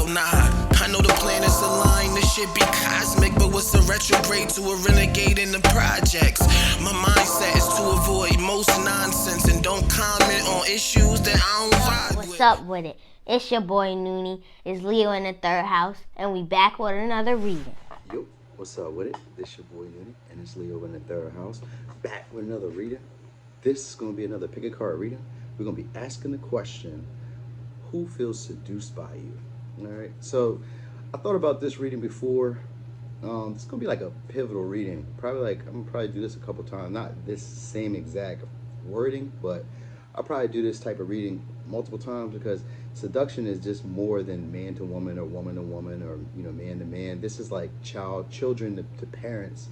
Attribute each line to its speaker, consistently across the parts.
Speaker 1: Oh nah, I know the planets align, this shit be cosmic, but what's a retrograde to a renegade in the projects? My mindset is to avoid most nonsense and don't comment on issues that I don't vibe with.
Speaker 2: What's up with it? It's your boy Noonie. It's Leo in the third house, and we back with another reading.
Speaker 3: Yo, what's up with it? This your boy Noonie, and it's Leo in the third house, back with another reading. This is going to be another pick a card reading. We're going to be asking the question, who feels seduced by you? All right, so I thought about this reading before. It's gonna be like a pivotal reading. I'm gonna probably do this a couple times. Not this same exact wording, but I'll probably do this type of reading multiple times because seduction is just more than man to woman or woman to woman or man to man. This is like children to parents,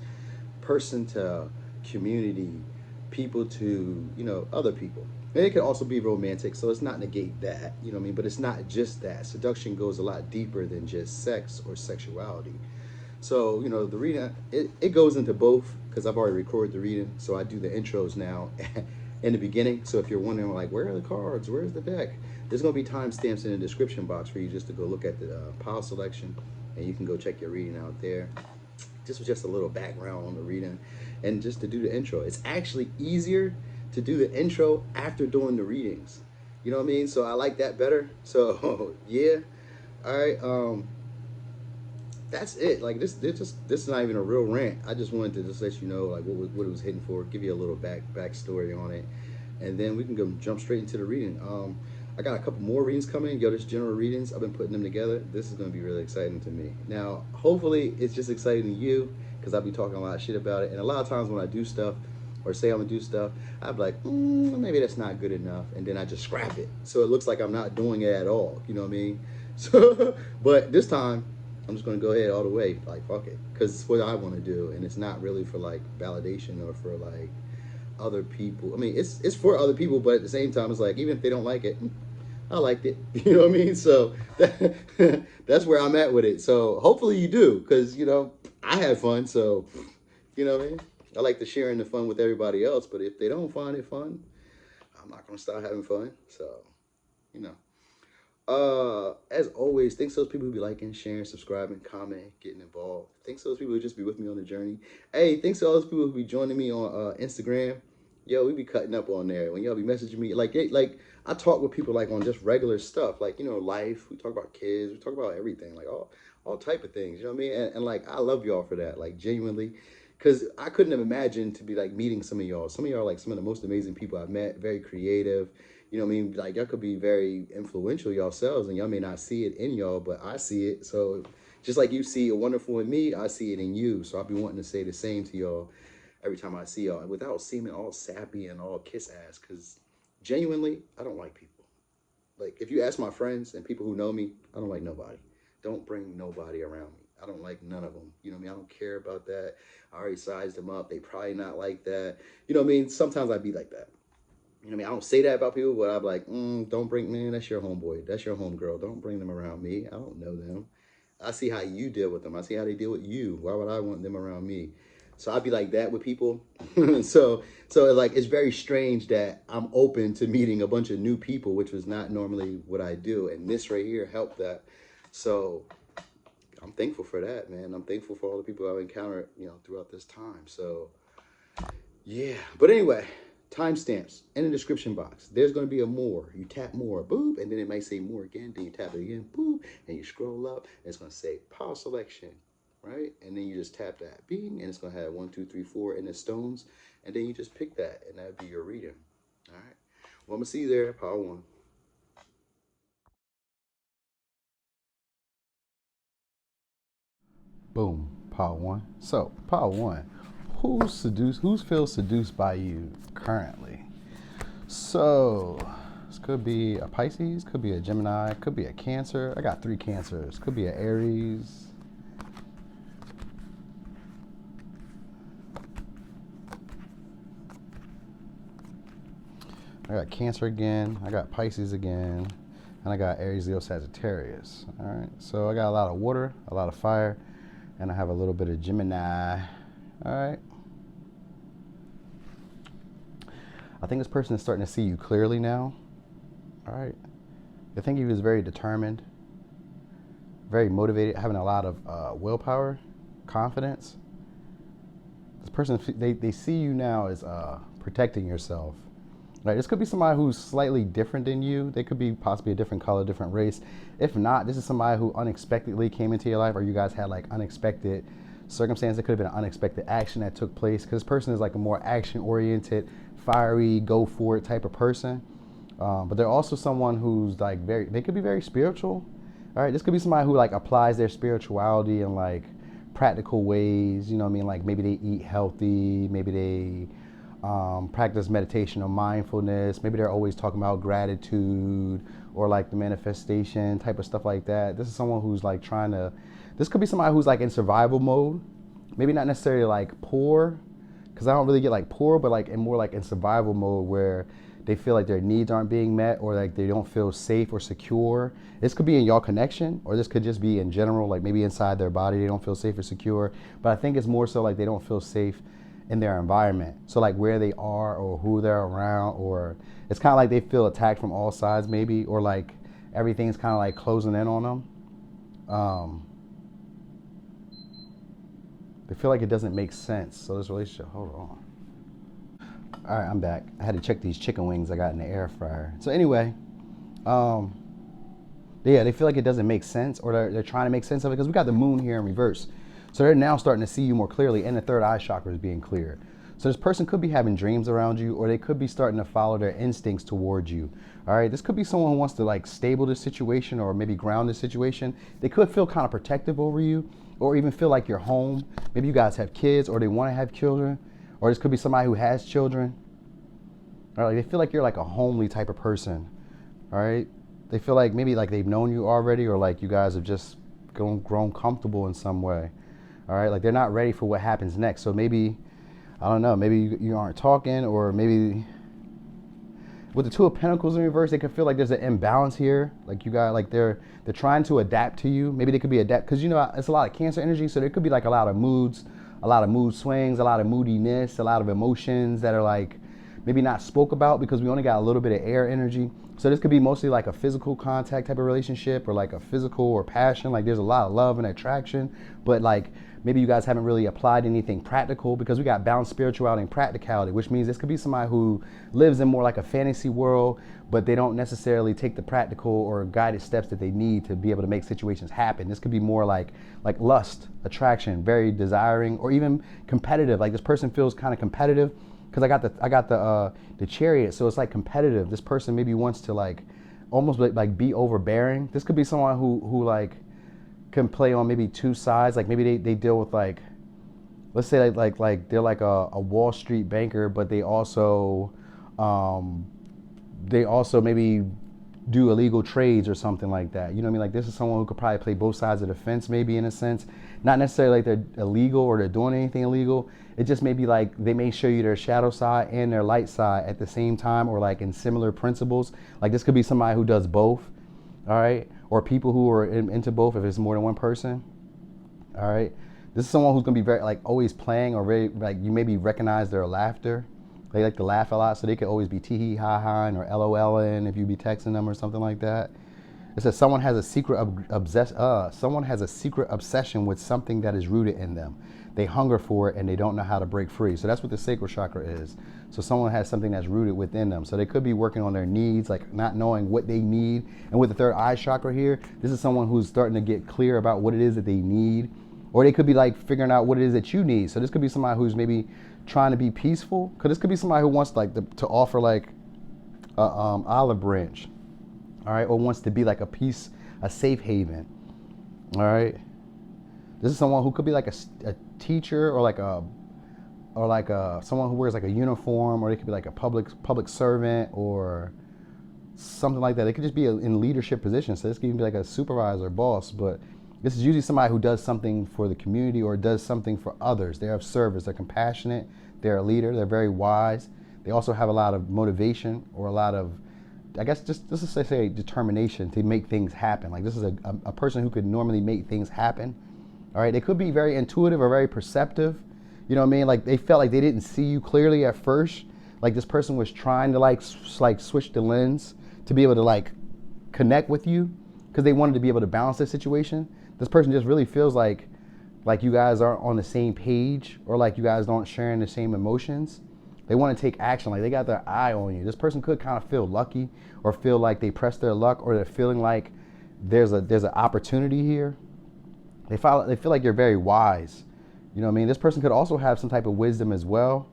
Speaker 3: person to community, people to other people. And it can also be romantic, so let's not negate that, but it's not just that. Seduction goes a lot deeper than just sex or sexuality. So, the reading, it goes into both because I've already recorded the reading. So I do the intros now in the beginning. So if you're wondering, like, where are the cards? Where's the deck? There's going to be timestamps in the description box for you just to go look at the pile selection. And you can go check your reading out there. This was just a little background on the reading. And just to do the intro. It's actually easier to do the intro after doing the readings. You know what I mean? So I like that better. So, yeah. All right. That's it. Like this is not even a real rant. I just wanted to just let you know like what it was hitting for, give you a little backstory on it, and then we can go jump straight into the reading. I got a couple more readings coming. This general readings. I've been putting them together. This is going to be really exciting to me. Now, hopefully, it's just exciting to you because I'll be talking a lot of shit about it. And a lot of times when I do stuff or say I'm gonna do stuff, I'd be like, maybe that's not good enough, and then I just scrap it, so it looks like I'm not doing it at all. You know what I mean? So, but this time. I'm just going to go ahead all the way, like, fuck it, because it's what I want to do, and it's not really for, like, validation or for, like, other people. I mean, it's for other people, but at the same time, it's like, even if they don't like it, I liked it, you know what I mean? So, that's where I'm at with it. So, hopefully you do, because, I had fun, so, you know what I mean? I like to share in the fun with everybody else, but if they don't find it fun, I'm not going to stop having fun, so, as always, thanks to those people who be liking, sharing, subscribing, commenting, getting involved. Thanks to those people who just be with me on the journey. Hey, thanks to all those people who be joining me on Instagram. Yo, we be cutting up on there. When y'all be messaging me, like I talk with people like on just regular stuff, like life. We talk about kids, we talk about everything, like all type of things. You know what I mean? And like I love y'all for that, like genuinely, because I couldn't have imagined to be like meeting some of y'all. Some of y'all are like some of the most amazing people I've met. Very creative. You know what I mean? Like, y'all could be very influential yourselves, and y'all may not see it in y'all, but I see it. So, just like you see it wonderful in me, I see it in you. So, I'll be wanting to say the same to y'all every time I see y'all, without seeming all sappy and all kiss-ass, because genuinely, I don't like people. Like, if you ask my friends and people who know me, I don't like nobody. Don't bring nobody around me. I don't like none of them. You know what I mean? I don't care about that. I already sized them up. They probably not like that. You know what I mean? Sometimes I'd be like that. You know what I mean? I don't say that about people, but I'm like, don't bring, man, that's your homeboy. That's your homegirl. Don't bring them around me. I don't know them. I see how you deal with them. I see how they deal with you. Why would I want them around me? So I'd be like that with people. so like, it's very strange that I'm open to meeting a bunch of new people, which was not normally what I do. And this right here helped that. So I'm thankful for that, man. I'm thankful for all the people I've encountered, throughout this time. So yeah, but anyway, timestamps in the description box. There's going to be a more. You tap more, boop, and then it might say more again. Then you tap it again, boop, and you scroll up, and it's going to say pile selection, right? And then you just tap that, bing, and it's going to have 1, 2, 3, 4 in the stones, and then you just pick that, and that'll be your reading. All right. Well, I'm going to see you there, pile 1.
Speaker 4: Boom, pile 1. So, pile 1. Who feels seduced by you currently? So, this could be a Pisces, could be a Gemini, could be a Cancer. I got 3 Cancers. Could be an Aries. I got Cancer again. I got Pisces again. And I got Aries, Leo, Sagittarius. All right. So I got a lot of water, a lot of fire, and I have a little bit of Gemini. All right. I think this person is starting to see you clearly now. All right. I think he was very determined. very motivated, having a lot of willpower, confidence. This person, they see you now as protecting yourself. Right, this could be somebody who's slightly different than you. They could be possibly a different color, different race. If not, this is somebody who unexpectedly came into your life, or you guys had like unexpected circumstances. It could have been an unexpected action that took place, because this person is like a more action-oriented, fiery, go for it type of person. But they're also someone who's like they could be very spiritual. All right, this could be somebody who like applies their spirituality in like practical ways. You know what I mean? Like maybe they eat healthy, maybe they practice meditation or mindfulness. Maybe they're always talking about gratitude or like the manifestation type of stuff like that. This is someone who's like this could be somebody who's like in survival mode. Maybe not necessarily like poor, because I don't really get like poor, but like more like in survival mode where they feel like their needs aren't being met, or like they don't feel safe or secure. This could be in your connection, or this could just be in general, like maybe inside their body they don't feel safe or secure. But I think it's more so like they don't feel safe in their environment. So like where they are or who they're around, or it's kind of like they feel attacked from all sides maybe, or like everything's kind of like closing in on them. They feel like it doesn't make sense. So this relationship, hold on. All right, I'm back. I had to check these chicken wings I got in the air fryer. So anyway, yeah, they feel like it doesn't make sense, or they're trying to make sense of it, because we got the moon here in reverse. So they're now starting to see you more clearly, and the third eye chakra is being cleared. So this person could be having dreams around you, or they could be starting to follow their instincts towards you. All right, this could be someone who wants to like stable this situation, or maybe ground this situation. They could feel kind of protective over you, or even feel like you're home. Maybe you guys have kids, or they want to have children, or this could be somebody who has children. All right, they feel like you're like a homely type of person. All right, they feel like maybe like they've known you already, or like you guys have just grown comfortable in some way. All right, like they're not ready for what happens next. So maybe, I don't know, maybe you aren't talking, or maybe with the Two of Pentacles in reverse, they could feel like there's an imbalance here. Like you got, like they're trying to adapt to you. Maybe they could be because you know it's a lot of Cancer energy, so there could be like a lot of moods, a lot of mood swings, a lot of moodiness, a lot of emotions that are like maybe not spoke about, because we only got a little bit of air energy. So this could be mostly like a physical contact type of relationship, or like a physical or passion. Like there's a lot of love and attraction, but like maybe you guys haven't really applied anything practical, because we got balanced spirituality and practicality, which means this could be somebody who lives in more like a fantasy world, but they don't necessarily take the practical or guided steps that they need to be able to make situations happen. This could be more like lust, attraction, very desiring, or even competitive. Like this person feels kind of competitive, because I got the Chariot, so it's like competitive. This person maybe wants to like almost like be overbearing. This could be someone who like can play on maybe two sides. Like maybe they deal with like, let's say like they're like a Wall Street banker, but they also maybe do illegal trades or something like that. You know what I mean? Like this is someone who could probably play both sides of the fence, maybe, in a sense. Not necessarily like they're illegal or they're doing anything illegal. It just may be like they may show you their shadow side and their light side at the same time, or like in similar principles. Like this could be somebody who does both, all right? Or people who are into both if it's more than one person, all right? This is someone who's gonna be very like always playing, or very like you maybe recognize their laughter. They like to laugh a lot, so they could always be tee-hee, ha-ha, or LOLing if you be texting them or something like that. It says someone has a secret obsession with something that is rooted in them. They hunger for it and they don't know how to break free. So that's what the sacral chakra is. So someone has something that's rooted within them. So they could be working on their needs, like not knowing what they need. And with the third eye chakra here, this is someone who's starting to get clear about what it is that they need. Or they could be like figuring out what it is that you need. So this could be somebody who's maybe trying to be peaceful. Because this could be somebody who wants like to offer like a olive branch, all right, or wants to be like a safe haven, all right. This is someone who could be like a teacher, or like someone who wears like a uniform, or they could be like a public servant or something like that. They could just be in leadership positions. So this could even be like a supervisor, boss, but this is usually somebody who does something for the community or does something for others. They're of service, they're compassionate, they're a leader, they're very wise. They also have a lot of motivation, or a lot of, I guess just let's say determination to make things happen. Like this is a person who could normally make things happen. All right, they could be very intuitive or very perceptive. You know what I mean? Like they felt like they didn't see you clearly at first. Like this person was trying to like switch the lens to be able to like connect with you. because they wanted to be able to balance their situation. This person just really feels like you guys aren't on the same page, or like you guys aren't sharing the same emotions. They want to take action, like they got their eye on you. This person could kind of feel lucky, or feel like they pressed their luck, or they're feeling like there's an opportunity here. They feel like you're very wise. You know what I mean? This person could also have some type of wisdom as well.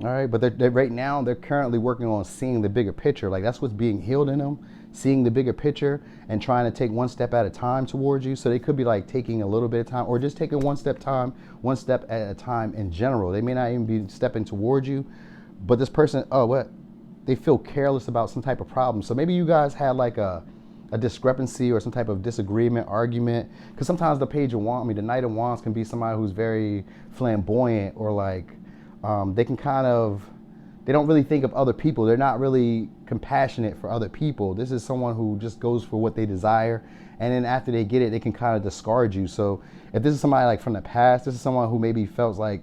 Speaker 4: All right, but they're right now, they're currently working on seeing the bigger picture. Like that's what's being healed in them, seeing the bigger picture and trying to take one step at a time towards you. So they could be like taking a little bit of time, or just taking one step at a time in general. They may not even be stepping towards you, but this person, they feel careless about some type of problem. So maybe you guys had like a discrepancy or some type of disagreement, argument. Because sometimes the the Knight of Wands can be somebody who's very flamboyant, or like they don't really think of other people. They're not really compassionate for other people. This is someone who just goes for what they desire, and then after they get it, they can kind of discard you. So if this is somebody like from the past, this is someone who maybe felt like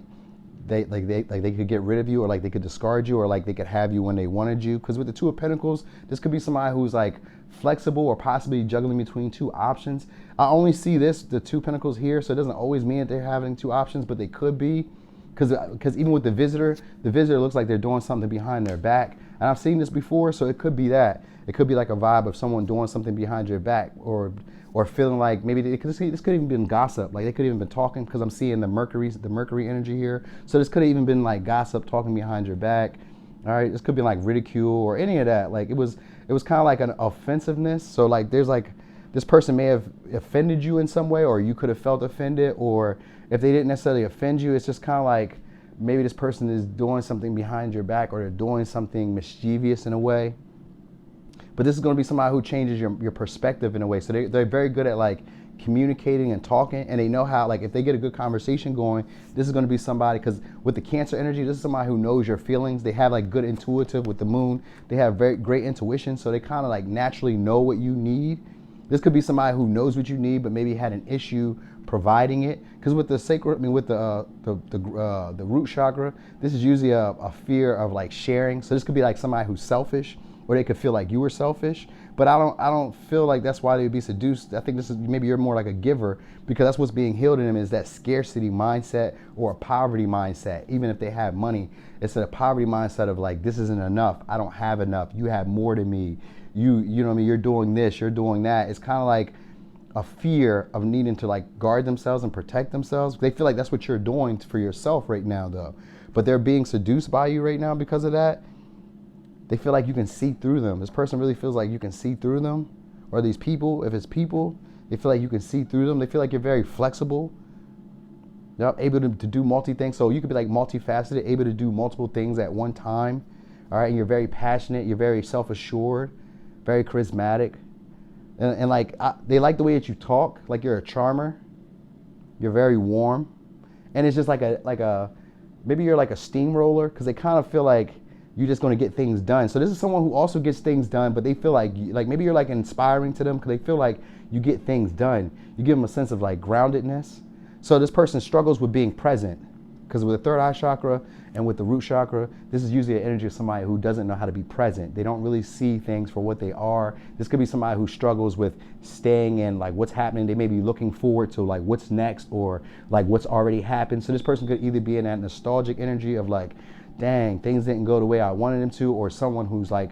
Speaker 4: they could get rid of you, or like they could discard you, or like they could have you when they wanted you. Because with the Two of Pentacles, this could be somebody who's like flexible, or possibly juggling between two options. I only see the Two Pentacles here, so it doesn't always mean that they're having two options, but they could be. Because even with the visitor looks like they're doing something behind their back. And I've seen this before, so it could be that. It could be like a vibe of someone doing something behind your back, or feeling like maybe this could even been gossip. Like they could even been talking, because I'm seeing the Mercury energy here. So this could have even been like gossip, talking behind your back. All right, this could be like ridicule or any of that. Like it was kind of like an offensiveness. So like there's like, this person may have offended you in some way, or you could have felt offended, or if they didn't necessarily offend you, it's just kind of like maybe this person is doing something behind your back, or they're doing something mischievous in a way. But this is going to be somebody who changes your perspective in a way. So they're very good at like communicating and talking, and they know how, like if they get a good conversation going, this is going to be somebody, because with the Cancer energy, this is somebody who knows your feelings. They have like good intuitive with the moon. They have very great intuition, so they kind of like naturally know what you need. This could be somebody who knows what you need, but maybe had an issue providing it. Because with the the root chakra, this is usually a fear of like sharing. So this could be like somebody who's selfish, or they could feel like you were selfish. But I don't feel like that's why they would be seduced. I think this is, maybe you're more like a giver, because that's what's being healed in them, is that scarcity mindset or a poverty mindset. Even if they have money, it's a poverty mindset of like, this isn't enough. I don't have enough. You have more than me. You know what I mean? You're doing this, you're doing that. It's kind of like a fear of needing to like guard themselves and protect themselves. They feel like that's what you're doing for yourself right now though. But they're being seduced by you right now because of that. They feel like you can see through them. This person really feels like you can see through them. Or these people, if it's people, they feel like you can see through them. They feel like you're very flexible. You're able to do multi-things. So you could be like multifaceted, able to do multiple things at one time. All right, and you're very passionate, you're very self-assured, very charismatic. And like, they like the way that you talk, like you're a charmer. You're very warm. And it's just like maybe you're like a steamroller, because they kind of feel like you're just going to get things done. So this is someone who also gets things done, but they feel like maybe you're like inspiring to them, because they feel like you get things done. You give them a sense of like groundedness. So this person struggles with being present, because with the third eye chakra and with the root chakra, this is usually an energy of somebody who doesn't know how to be present. They don't really see things for what they are. This could be somebody who struggles with staying in like what's happening. They may be looking forward to like what's next, or like what's already happened. So this person could either be in that nostalgic energy of like, dang, things didn't go the way I wanted them to, or someone who's like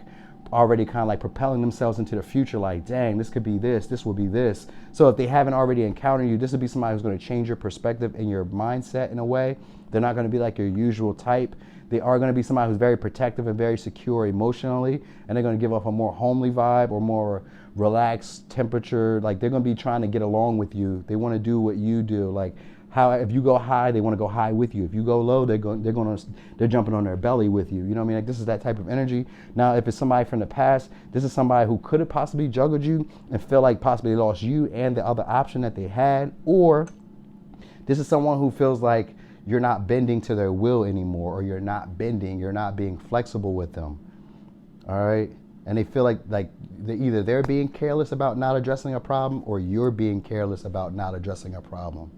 Speaker 4: already kind of like propelling themselves into the future, like, dang, this could be this will be this. So if they haven't already encountered you, this would be somebody who's going to change your perspective and your mindset in a way. They're not going to be like your usual type. They are going to be somebody who's very protective and very secure emotionally, and they're going to give off a more homely vibe or more relaxed temperature. Like they're going to be trying to get along with you. They want to do what you do. Like if you go high, they want to go high with you. If you go low, they're jumping on their belly with you. You know what I mean? Like this is that type of energy. Now, if it's somebody from the past, this is somebody who could have possibly juggled you and felt like possibly lost you and the other option that they had, or this is someone who feels like you're not bending to their will anymore, or you're not being flexible with them. All right? And they feel like either they're being careless about not addressing a problem, or you're being careless about not addressing a problem.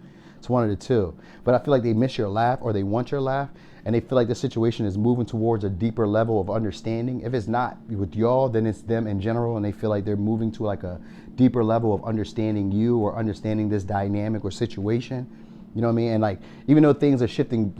Speaker 4: It's one of the two. But I feel like they miss your laugh or they want your laugh, and they feel like the situation is moving towards a deeper level of understanding. If it's not with y'all, then it's them in general, and they feel like they're moving to like a deeper level of understanding you or understanding this dynamic or situation. You know what I mean? And like, even though things are shifting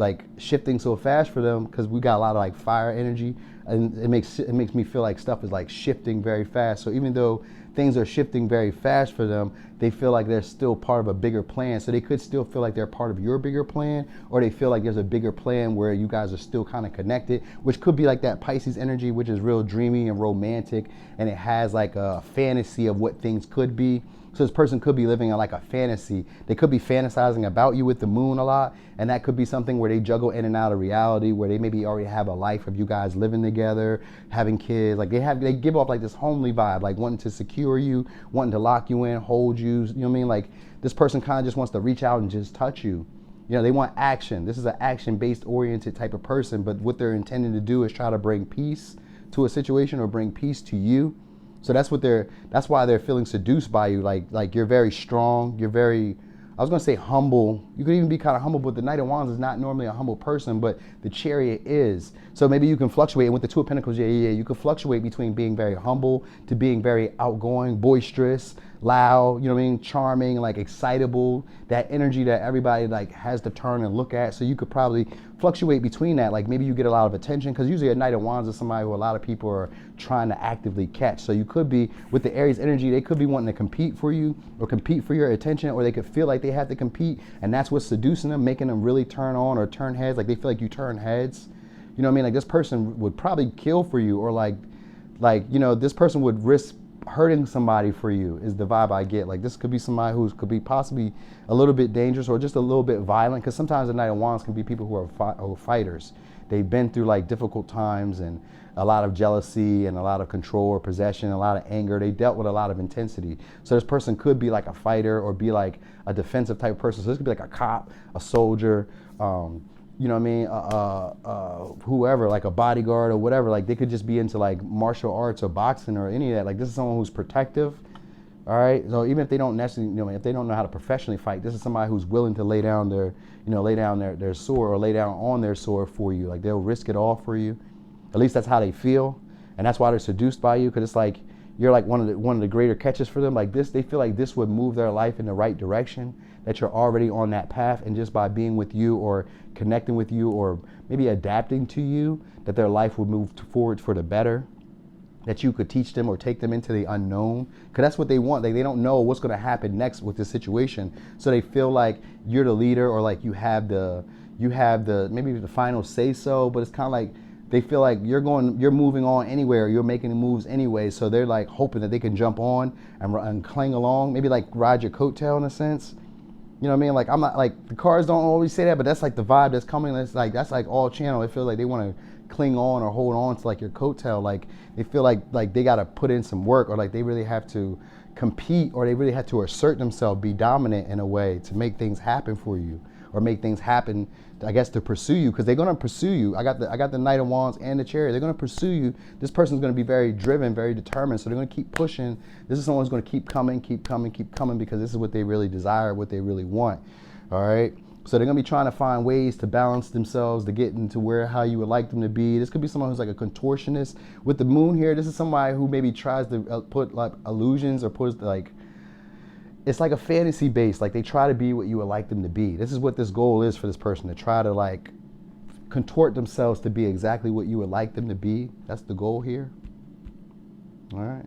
Speaker 4: so fast for them, because we got a lot of like fire energy, and it makes me feel like stuff is like shifting very fast. So even though things are shifting very fast for them, they feel like they're still part of a bigger plan. So they could still feel like they're part of your bigger plan, or they feel like there's a bigger plan where you guys are still kind of connected, which could be like that Pisces energy, which is real dreamy and romantic, and it has like a fantasy of what things could be. So this person could be living in like a fantasy. They could be fantasizing about you with the moon a lot, and that could be something where they juggle in and out of reality, where they maybe already have a life of you guys living together, having kids. Like they give off like this homely vibe, like wanting to secure you, wanting to lock you in, hold you. You know what I mean? Like this person kind of just wants to reach out and just touch you. You know, they want action. This is an action-based oriented type of person, but what they're intending to do is try to bring peace to a situation or bring peace to you. So that's why they're feeling seduced by you. Like you're very strong. You're very, I was gonna say humble. You could even be kind of humble, but the Knight of Wands is not normally a humble person, but the Chariot is. So maybe you can fluctuate. And with the Two of Pentacles, you could fluctuate between being very humble to being very outgoing, boisterous, loud, you know what I mean, charming, like excitable, that energy that everybody like has to turn and look at. So you could probably fluctuate between that. Like maybe you get a lot of attention, because usually a Knight of Wands is somebody who a lot of people are trying to actively catch. So you could be, with the Aries energy, they could be wanting to compete for you or compete for your attention, or they could feel like they have to compete, and that's what's seducing them, making them really turn on or turn heads. Like they feel like you turn heads. You know what I mean? Like this person would probably kill for you, or like, you know, this person would risk hurting somebody for you, is the vibe I get. Like this could be somebody who could be possibly a little bit dangerous or just a little bit violent, because sometimes the Knight of Wands can be people who are fighters. They've been through like difficult times and a lot of jealousy and a lot of control or possession, a lot of anger. They dealt with a lot of intensity. So this person could be like a fighter or be like a defensive type of person. So this could be like a cop, a soldier, you know what I mean, whoever, like a bodyguard or whatever. Like they could just be into like martial arts or boxing or any of that. Like this is someone who's protective. All right. So even if they don't necessarily, you know, if they don't know how to professionally fight, this is somebody who's willing to lay down their sword, or lay down on their sword for you. Like they'll risk it all for you. At least that's how they feel, and that's why they're seduced by you, because it's like you're like one of the greater catches for them. Like this, they feel like this would move their life in the right direction, that you're already on that path, and just by being with you or connecting with you or maybe adapting to you, that their life would move forward for the better, that you could teach them or take them into the unknown, because that's what they want. Like they don't know what's going to happen next with this situation, so they feel like you're the leader, or like you have the maybe the final say so, but it's kind of like they feel like you're moving on anywhere, you're making the moves anyway, so they're like hoping that they can jump on and cling along, maybe like ride your coattail in a sense. You know what I mean? Like I'm not, like the cards don't always say that, but that's like the vibe that's coming. That's like all channel. It feels like they want to cling on or hold on to like your coattail. Like they feel like they got to put in some work, or like they really have to compete, or they really have to assert themselves, be dominant in a way to make things happen for you, or make things happen, I guess, to pursue you, because they're going to pursue you. I got the Knight of Wands and the Chariot. They're going to pursue you. This person's going to be very driven, very determined, so they're going to keep pushing. This is someone who's going to keep coming, because this is what they really desire, what they really want. All right? So they're going to be trying to find ways to balance themselves, to get into how you would like them to be. This could be someone who's like a contortionist. With the moon here, this is somebody who maybe tries to put like illusions, or puts like, it's like a fantasy base. Like they try to be what you would like them to be. This is what this goal is for this person, to try to like contort themselves to be exactly what you would like them to be. That's the goal here. All right.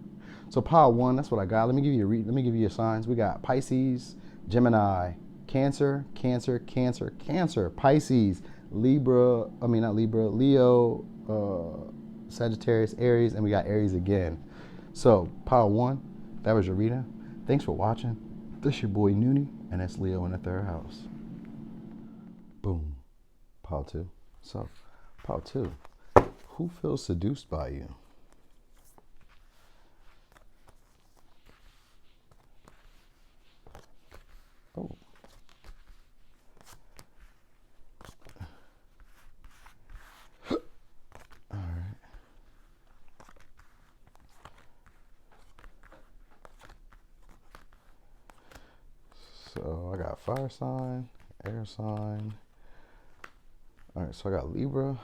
Speaker 4: So pile one, that's what I got. Let me give you your signs. We got Pisces, Gemini, Cancer, Cancer, Cancer, Cancer, Pisces, Leo, Sagittarius, Aries, and we got Aries again. So pile one, that was your reading. Thanks for watching. This is your boy Noonie, and that's Leo in the third house. Boom. Pile two. So, pile two. Who feels seduced by you? Oh. All right. So I got fire sign, air sign. All right, so I got Libra,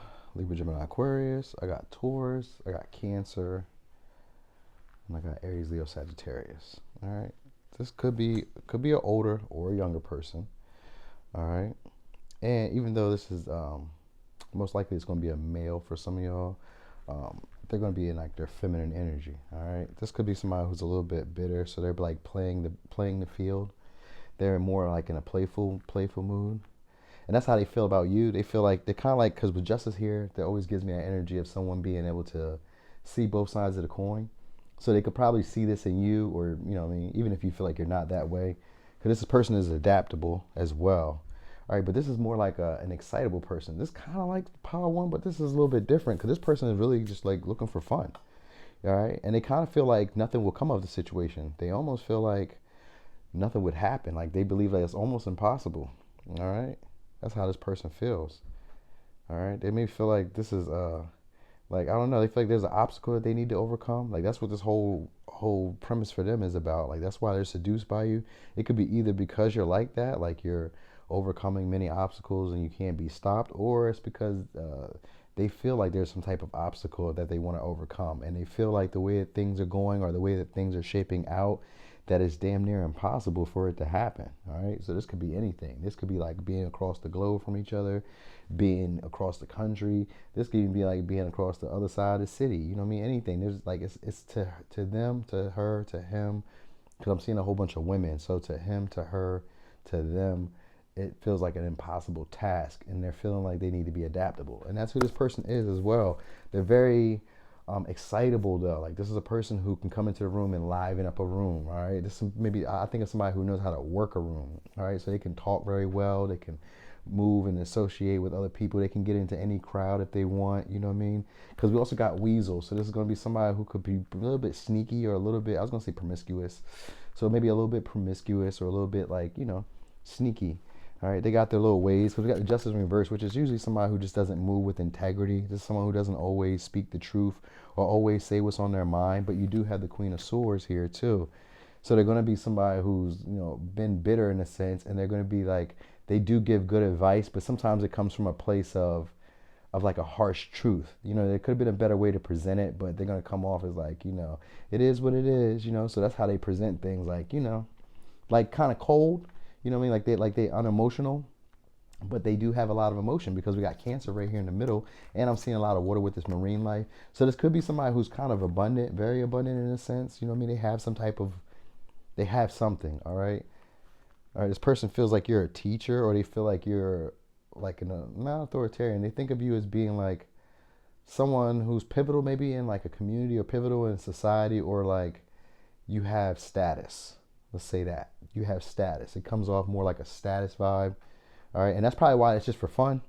Speaker 4: Gemini, Aquarius. I got Taurus. I got Cancer. And I got Aries, Leo, Sagittarius. All right. This could be an older or a younger person. All right. And even though this is most likely it's going to be a male for some of y'all, they're going to be in like their feminine energy. All right. This could be somebody who's a little bit bitter, so they're like playing the field. They're more like in a playful mood. And that's how they feel about you. They feel like they're kind of like, because with Justice here, that always gives me an energy of someone being able to see both sides of the coin. So they could probably see this in you, or, you know what I mean, even if you feel like you're not that way. Because this person is adaptable as well. All right, but this is more like an excitable person. This kind of like Power 1, but this is a little bit different because this person is really just like looking for fun. All right, and they kind of feel like nothing will come of the situation. They almost feel like nothing would happen. Like they believe that it's almost impossible. All right. That's how this person feels. All right. They may feel like this is like, I don't know, they feel like there's an obstacle that they need to overcome. Like that's what this whole premise for them is about. Like that's why they're seduced by you. It could be either because you're like that, like you're overcoming many obstacles and you can't be stopped, or it's because they feel like there's some type of obstacle that they want to overcome, and they feel like the way that things are going or the way that things are shaping out, that it's damn near impossible for it to happen. All right. So this could be anything. This could be like being across the globe from each other, being across the country. This could even be like being across the other side of the city. You know what I mean? Anything. There's like, it's to them, to her, to him, because I'm seeing a whole bunch of women. So to him, to her, to them, it feels like an impossible task, and they're feeling like they need to be adaptable. And that's who this person is as well. They're very excitable though. Like this is a person who can come into the room and liven up a room. All right. This is maybe, I think of somebody who knows how to work a room. All right. So they can talk very well. They can move and associate with other people. They can get into any crowd if they want. You know what I mean? Because we also got Weasel. So this is going to be somebody who could be a little bit sneaky or a little bit, I was going to say promiscuous. So maybe a little bit promiscuous or a little bit like, you know, sneaky. All right, they got their little ways, because we got the Justice in reverse, which is usually somebody who just doesn't move with integrity. This is someone who doesn't always speak the truth or always say what's on their mind. But you do have the Queen of Swords here too. So they're going to be somebody who's, you know, been bitter in a sense, and they're going to be like, they do give good advice, but sometimes it comes from a place of like a harsh truth. You know, there could have been a better way to present it, but they're going to come off as like, you know, it is what it is, you know. So that's how they present things, like, you know, like kind of cold. You know what I mean? Like they unemotional, but they do have a lot of emotion, because we got Cancer right here in the middle, and I'm seeing a lot of water with this marine life. So this could be somebody who's kind of abundant, very abundant in a sense. You know what I mean? They have some type of, they have something. All right. All right. This person feels like you're a teacher, or they feel like you're like not authoritarian. They think of you as being like someone who's pivotal, maybe in like a community, or pivotal in society, or like you have status. Let's say that you have status. It comes off more like a status vibe. All right. And that's probably why it's just for fun,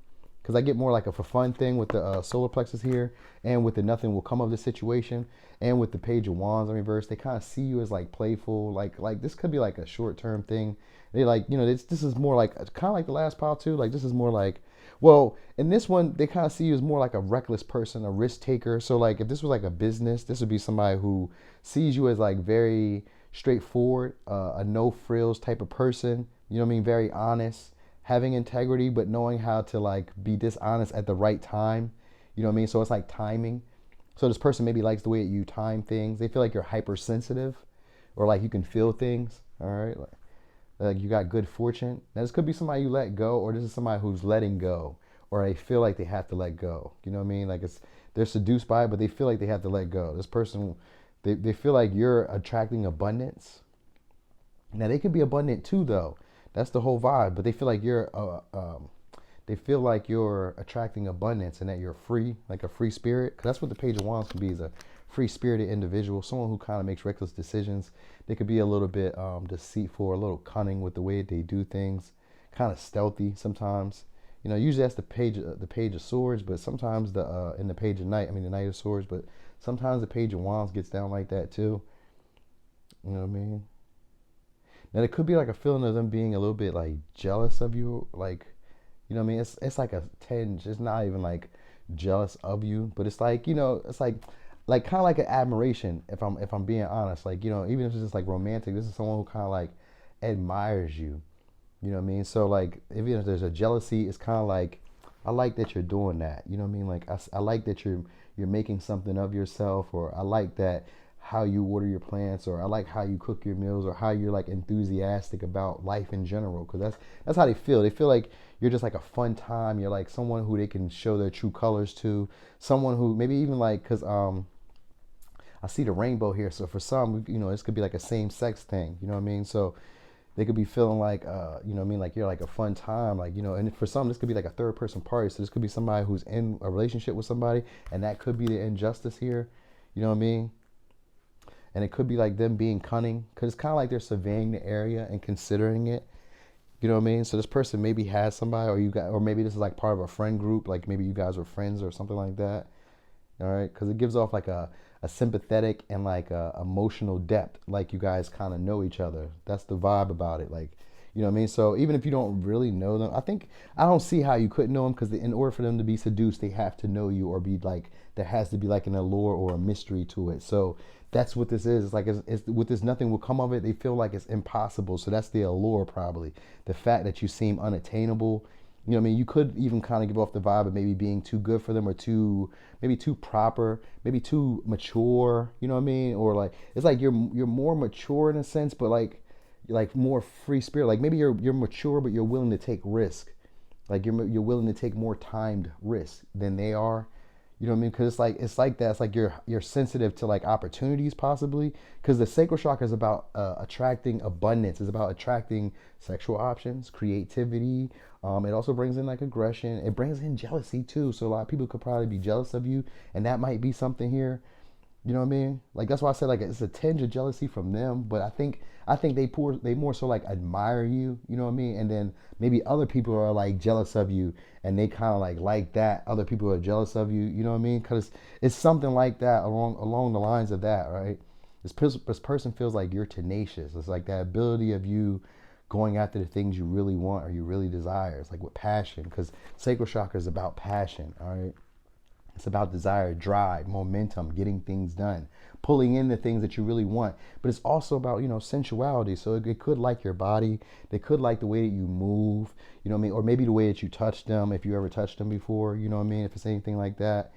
Speaker 4: because I get more like a for fun thing with the solar plexus here, and with the nothing will come of the situation, and with the Page of Wands in reverse. They kind of see you as like playful, like this could be like a short-term thing. They like, you know, this is more like kind of like the last pile too. Like this is more like, well, in this one, they kind of see you as more like a reckless person, a risk taker. So like if this was like a business, this would be somebody who sees you as like very straightforward, a no frills type of person. You know what I mean? Very honest, having integrity, but knowing how to like be dishonest at the right time. You know what I mean? So it's like timing. So this person maybe likes the way that you time things. They feel like you're hypersensitive, or like you can feel things. All right. Like you got good fortune. Now this could be somebody you let go, or this is somebody who's letting go, or they feel like they have to let go. You know what I mean? Like they're seduced by it, but they feel like they have to let go. This person, they feel like you're attracting abundance. Now they could be abundant too, though. That's the whole vibe. But they feel like you're attracting abundance, and that you're free, like a free spirit. 'Cause that's what the Page of Wands can be, is a free-spirited individual, someone who kind of makes reckless decisions. They could be a little bit deceitful, a little cunning with the way they do things, kind of stealthy sometimes. You know, usually that's the Page of Swords, but sometimes in the Page of Night, the Knight of Swords, but sometimes the Page of Wands gets down like that too. You know what I mean? Now it could be like a feeling of them being a little bit like jealous of you, like, you know what I mean? It's like a tinge. It's not even like jealous of you, but it's like, you know, it's like kind of like an admiration. If I'm being honest, like, you know, even if it's just like romantic, this is someone who kind of like admires you. You know what I mean? So like, even if there's a jealousy, it's kind of like, I like that you're doing that. You know what I mean? Like I like that you're making something of yourself, or I like that how you water your plants, or I like how you cook your meals, or how you're like enthusiastic about life in general. Because that's how they feel. They feel like you're just like a fun time. You're like someone who they can show their true colors to. Someone who maybe even like, because I see the rainbow here. So for some, you know, this could be like a same sex thing. You know what I mean? So they could be feeling like, you know what I mean? Like you're like a fun time, like, you know, and for some, this could be like a third person party. So this could be somebody who's in a relationship with somebody, and that could be the injustice here. You know what I mean? And it could be like them being cunning, because it's kind of like they're surveying the area and considering it. You know what I mean? So this person maybe has somebody, or you got, or maybe this is like part of a friend group. Like maybe you guys were friends or something like that. All right, because it gives off like a sympathetic and like a emotional depth, like you guys kind of know each other. That's the vibe about it. Like, you know what I mean? So even if you don't really know them, I don't see how you couldn't know them, because in order for them to be seduced, they have to know you, or be like, there has to be like an allure or a mystery to it. So that's what this is. It's like, it's with this, nothing will come of it. They feel like it's impossible. So that's the allure, probably. The fact that you seem unattainable. You know what I mean? You could even kind of give off the vibe of maybe being too good for them, or maybe too proper, maybe too mature. You know what I mean? Or like, it's like you're more mature in a sense, but like more free spirit. Like maybe you're mature, but you're willing to take risk. Like you're willing to take more timed risk than they are. You know what I mean? Because it's like that. It's like you're sensitive to like opportunities, possibly. Because the sacral chakra is about attracting abundance. It's about attracting sexual options, creativity. It also brings in like aggression. It brings in jealousy too. So a lot of people could probably be jealous of you, and that might be something here. You know what I mean? Like that's why I said like it's a tinge of jealousy from them, but I think they more so like admire you. You know what I mean? And then maybe other people are like jealous of you, and they kind of like that. Other people are jealous of you. You know what I mean? Because it's something like that along the lines of that, right? This person feels like you're tenacious. It's like that ability of you going after the things you really want or you really desire. It's like with passion, because sacral chakra is about passion. All right. It's about desire, drive, momentum, getting things done, pulling in the things that you really want. But it's also about, you know, sensuality. So it could like your body. They could like the way that you move, you know what I mean? Or maybe the way that you touch them, if you ever touched them before, you know what I mean? If it's anything like that,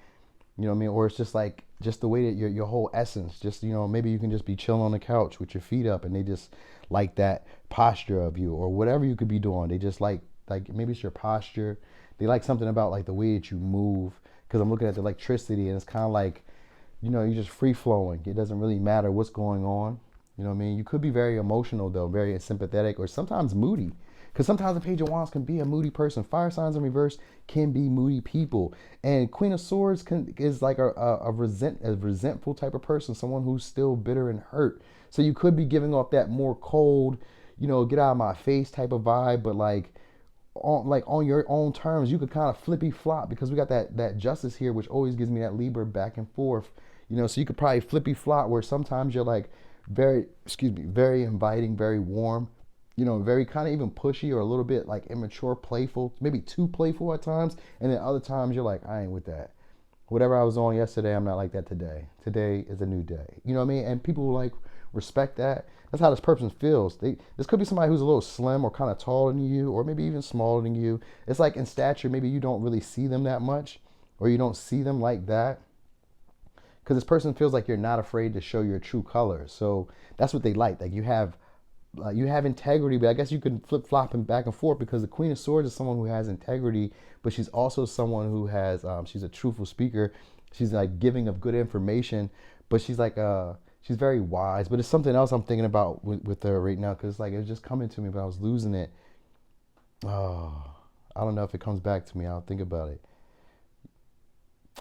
Speaker 4: you know what I mean? Or it's just like, just the way that your whole essence, just, you know, maybe you can just be chilling on the couch with your feet up, and they just like that posture of you, or whatever you could be doing. They just like maybe it's your posture. They like something about like the way that you move. Because I'm looking at the electricity, and it's kind of like, you know, you're just free flowing. It doesn't really matter what's going on. You know what I mean? You could be very emotional though, very sympathetic, or sometimes moody. Because sometimes the Page of Wands can be a moody person. Fire signs in reverse can be moody people. And Queen of Swords is like a resentful type of person, someone who's still bitter and hurt. So you could be giving off that more cold, you know, get out of my face type of vibe, but like on your own terms. You could kind of flippy flop, because we got that justice here, which always gives me that Libra back and forth. You know, so you could probably flippy flop, where sometimes you're like very inviting, very warm, you know, very kind of even pushy, or a little bit like immature, playful, maybe too playful at times. And then other times you're like, I ain't with that. Whatever I was on yesterday, I'm not like that today. Today is a new day. You know what I mean? And people will like respect that. That's how this person feels. This could be somebody who's a little slim, or kind of taller than you, or maybe even smaller than you. It's like in stature, maybe you don't really see them that much, or you don't see them like that. Because this person feels like you're not afraid to show your true colors. So that's what they like. Like you have integrity, but I guess you can flip flop and back and forth, because the Queen of Swords is someone who has integrity, but she's also someone who has, she's a truthful speaker. She's like giving of good information, but she's like, she's very wise. But it's something else I'm thinking about with her right now, because like it was just coming to me, but I was losing it. Oh, I don't know if it comes back to me. I'll think about it.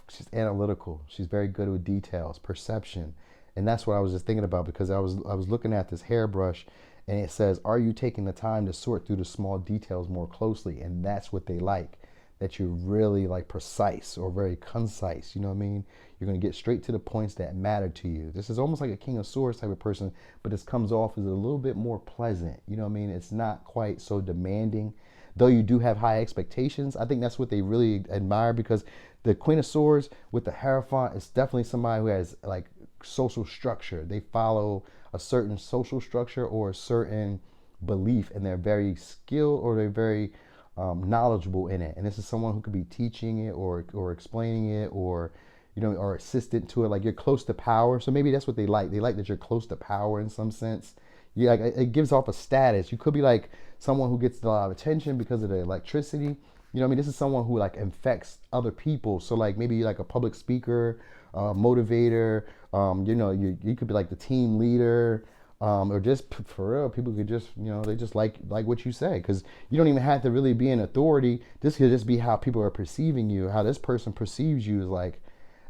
Speaker 4: She's analytical. She's very good with details, perception. And that's what I was just thinking about, because I was looking at this hairbrush, and it says, are you taking the time to sort through the small details more closely? And that's what they like, that you're really like precise or very concise. You know what I mean? You're going to get straight to the points that matter to you. This is almost like a King of Swords type of person, but this comes off as a little bit more pleasant. You know what I mean? It's not quite so demanding, though you do have high expectations. I think that's what they really admire, because the Queen of Swords with the Hierophant is definitely somebody who has like social structure. They follow a certain social structure, or a certain belief and they're very skilled or they're very knowledgeable in it. And this is someone who could be teaching it or explaining it or, you know, or assistant to it. Like you're close to power. So maybe that's what they like. They like that you're close to power in some sense. Yeah, like it gives off a status. You could be like someone who gets a lot of attention because of the electricity. You know what I mean? This is someone who like infects other people. So like maybe like a public speaker, motivator, you know, you could be like the team leader, or just for real, people could just, you know, they just like what you say, because you don't even have to really be an authority. This could just be how people are perceiving you, how this person perceives you is like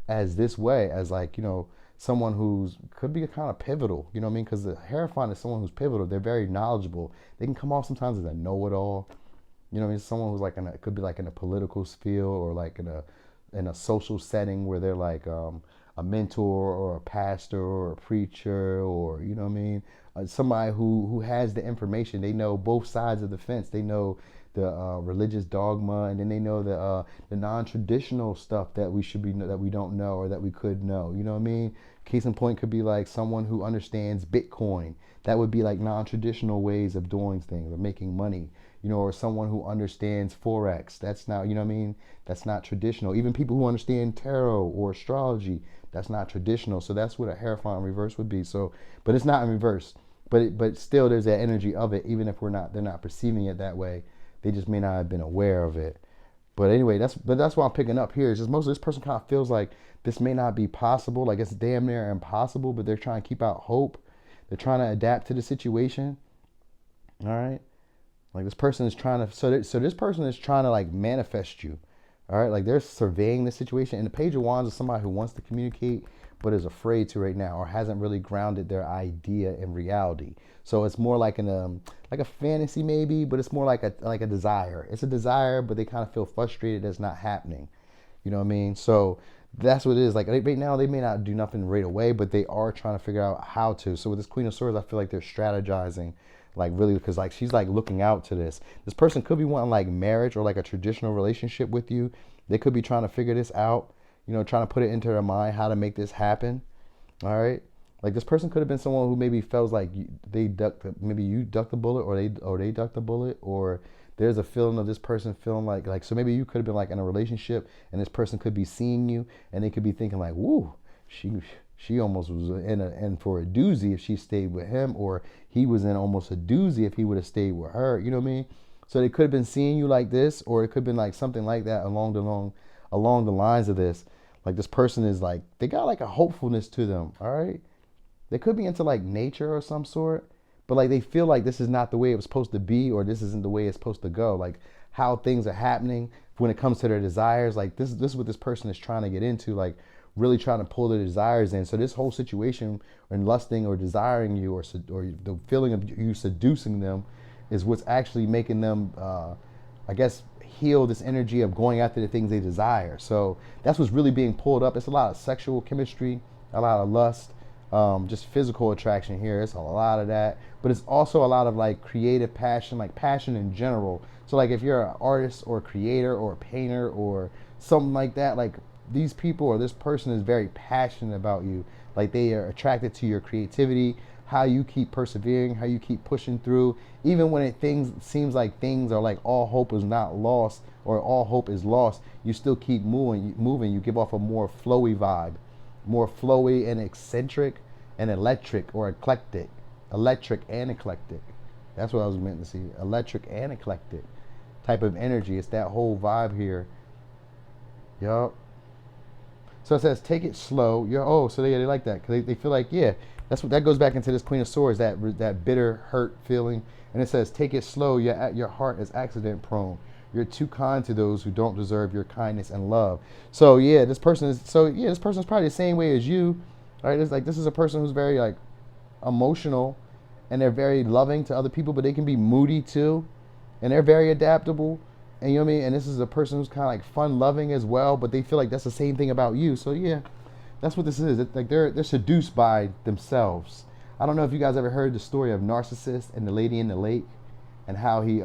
Speaker 4: as this way, as like, you know, someone who's could be a kind of pivotal, you know what I mean? Because the Hierophant is someone who's pivotal. They're very knowledgeable. They can come off sometimes as a know-it-all. You know what I mean? Someone who's like it could be like in a political field or like in a social setting where they're like a mentor or a pastor or a preacher or, you know what I mean? Somebody who has the information. They know both sides of the fence. They know the religious dogma, and then they know the non-traditional stuff that we should be that we don't know or that we could know. You know what I mean? Case in point could be like someone who understands Bitcoin. That would be like non-traditional ways of doing things or making money. You know, or someone who understands Forex. That's not, you know what I mean? That's not traditional. Even people who understand tarot or astrology, that's not traditional. So that's what a Hierophant in reverse would be. So, but it's not in reverse. But still, there's that energy of it. Even if they're not perceiving it that way. They just may not have been aware of it. But anyway, that's what I'm picking up here. Is just most of this person kind of feels like this may not be possible. Like it's damn near impossible. But they're trying to keep out hope. They're trying to adapt to the situation. All right. Like this person is trying to, so this person is trying to like manifest you. All right. Like they're surveying the situation. And the Page of Wands is somebody who wants to communicate, but is afraid to right now, or hasn't really grounded their idea in reality. So it's more like like a fantasy maybe, but it's more like a desire. It's a desire, but they kind of feel frustrated that it's not happening. You know what I mean? So that's what it is. Like right now, they may not do nothing right away, but they are trying to figure out how to. So with this Queen of Swords, I feel like they're strategizing, like really, because like she's like looking out to this. This person could be wanting like marriage or like a traditional relationship with you. They could be trying to figure this out, you know, trying to put it into their mind how to make this happen. All right. Like this person could have been someone who maybe feels like maybe you ducked the bullet, or they ducked the bullet, or there's a feeling of this person feeling like, so maybe you could have been like in a relationship and this person could be seeing you and they could be thinking like, woo, she almost was in for a doozy if she stayed with him, or he was in almost a doozy if he would have stayed with her. You know what I mean? So they could have been seeing you like this, or it could have been like something like that along the lines of this. Like this person is like, they got like a hopefulness to them. All right. They could be into like nature or some sort, but like they feel like this is not the way it was supposed to be, or this isn't the way it's supposed to go. Like how things are happening when it comes to their desires. Like this is what this person is trying to get into, like really trying to pull their desires in. So this whole situation and lusting or desiring you, or the feeling of you seducing them, is what's actually making them, I guess, heal this energy of going after the things they desire. So that's what's really being pulled up. It's a lot of sexual chemistry, a lot of lust. Just physical attraction here. It's a lot of that, but it's also a lot of like creative passion, like passion in general. So like if you're an artist or a creator or a painter or something like that, like these people or this person is very passionate about you. Like they are attracted to your creativity, how you keep persevering, how you keep pushing through, even when seems like things are like all hope is not lost or all hope is lost. You still keep moving. You give off a more flowy vibe. More flowy and eccentric and electric or eclectic. Electric and eclectic. That's what I was meant to see. Electric and eclectic type of energy. It's that whole vibe here. Yup. So it says, take it slow. So they like that. Because they feel like, yeah, that goes back into this Queen of Swords, that bitter, hurt feeling. And it says, take it slow. Your heart is accident prone. You're too kind to those who don't deserve your kindness and love. So yeah, this person is probably the same way as you. Right? It's like this is a person who's very like emotional, and they're very loving to other people, but they can be moody too, and they're very adaptable. And you know what I mean? And this is a person who's kind of like fun loving as well, but they feel like that's the same thing about you. So yeah, that's what this is. It's like they're seduced by themselves. I don't know if you guys ever heard the story of Narcissus and the Lady in the Lake, and how he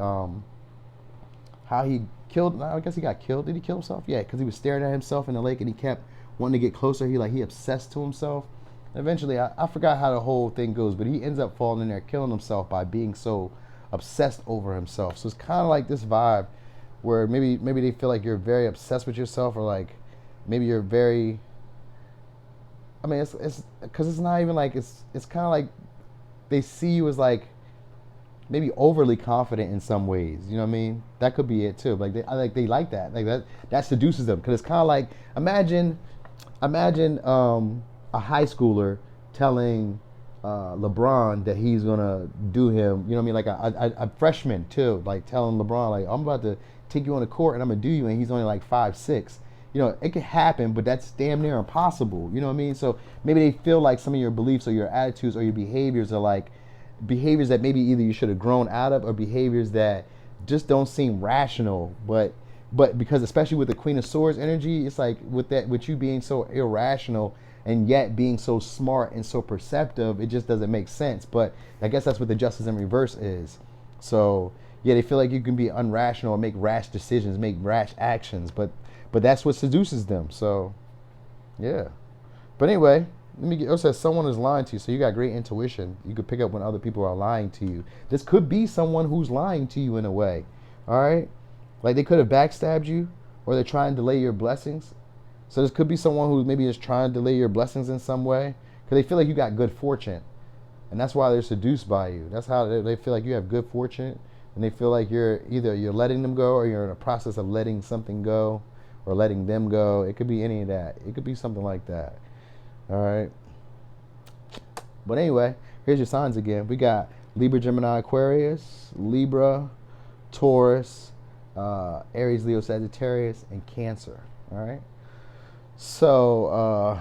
Speaker 4: killed, I guess he got killed. Did he kill himself? Yeah, because he was staring at himself in the lake and he kept wanting to get closer. He obsessed to himself. And eventually, I forgot how the whole thing goes, but he ends up falling in there, killing himself by being so obsessed over himself. So it's kind of like this vibe where maybe they feel like you're very obsessed with yourself, or like maybe you're very, I mean, it's because it's not even like, it's kind of like they see you as like maybe overly confident in some ways. You know what I mean? That could be it too. Like they like that. Like that seduces them, because it's kind of like, imagine a high schooler telling LeBron that he's gonna do him. You know what I mean? Like a freshman too, like telling LeBron, like, I'm about to take you on the court and I'm gonna do you, and he's only like 5'6". You know, it could happen, but that's damn near impossible. You know what I mean? So maybe they feel like some of your beliefs or your attitudes or your behaviors are like behaviors that maybe either you should have grown out of, or behaviors that just don't seem rational. But because, especially with the Queen of Swords energy, it's like with you being so irrational and yet being so smart and so perceptive, it just doesn't make sense. But I guess that's what the Justice in Reverse is. So yeah, they feel like you can be unrational and make rash decisions, make rash actions, but that's what seduces them. So yeah. But anyway, it says someone is lying to you. So you got great intuition. You could pick up when other people are lying to you. This could be someone who's lying to you in a way. All right? Like they could have backstabbed you, or they're trying to delay your blessings. So this could be someone who maybe is trying to delay your blessings in some way, because they feel like you got good fortune. And that's why they're seduced by you. That's how they feel like you have good fortune. And they feel like you're letting them go, or you're in a process of letting something go, or letting them go. It could be any of that. It could be something like that. All right. But anyway, here's your signs again. We got Libra, Gemini, Aquarius, Libra, Taurus, Aries, Leo, Sagittarius, and Cancer. All right. So,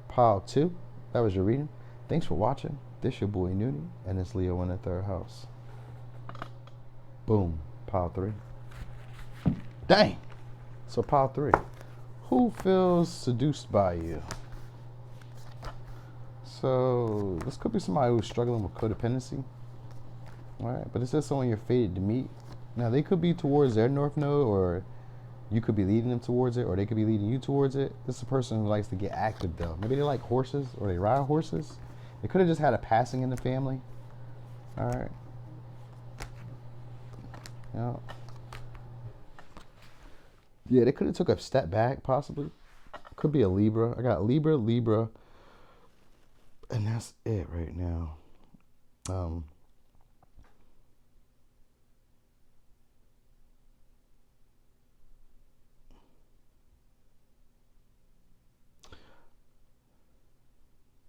Speaker 4: pile 2, that was your reading. Thanks for watching. This your boy Noonie, and it's Leo in the 3rd house. Boom. Pile 3. Dang. So pile 3. Who feels seduced by you? So this could be somebody who's struggling with codependency. All right, but it says someone you're fated to meet. Now they could be towards their north node, or you could be leading them towards it, or they could be leading you towards it. This is a person who likes to get active though. Maybe they like horses, or they ride horses. They could have just had a passing in the family. All right. Yeah, they could have took a step back, possibly. Could be a Libra. I got Libra, and that's it right now.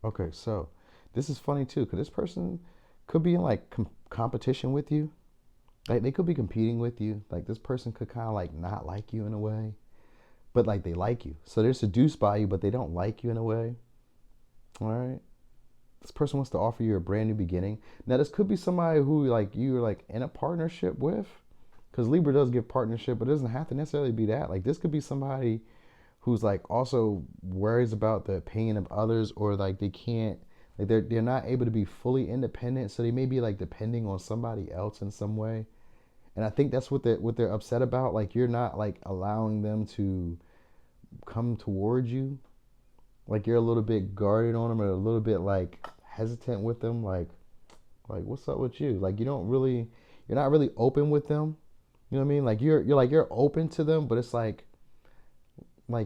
Speaker 4: Okay, so this is funny too, because this person could be in like competition with you. Like they could be competing with you. Like this person could kind of like not like you in a way, but like they like you. So they're seduced by you, but they don't like you in a way. All right. This person wants to offer you a brand new beginning. Now this could be somebody who like you're like in a partnership with, because Libra does give partnership, but it doesn't have to necessarily be that. Like this could be somebody who's like also worries about the opinion of others, or like they can't, like they're not able to be fully independent. So they may be like depending on somebody else in some way. And I think that's what they're upset about. Like you're not like allowing them to come towards you. Like you're a little bit guarded on them, or a little bit like hesitant with them. Like what's up with you? Like you're not really open with them. You know what I mean? Like you're open to them, but it's like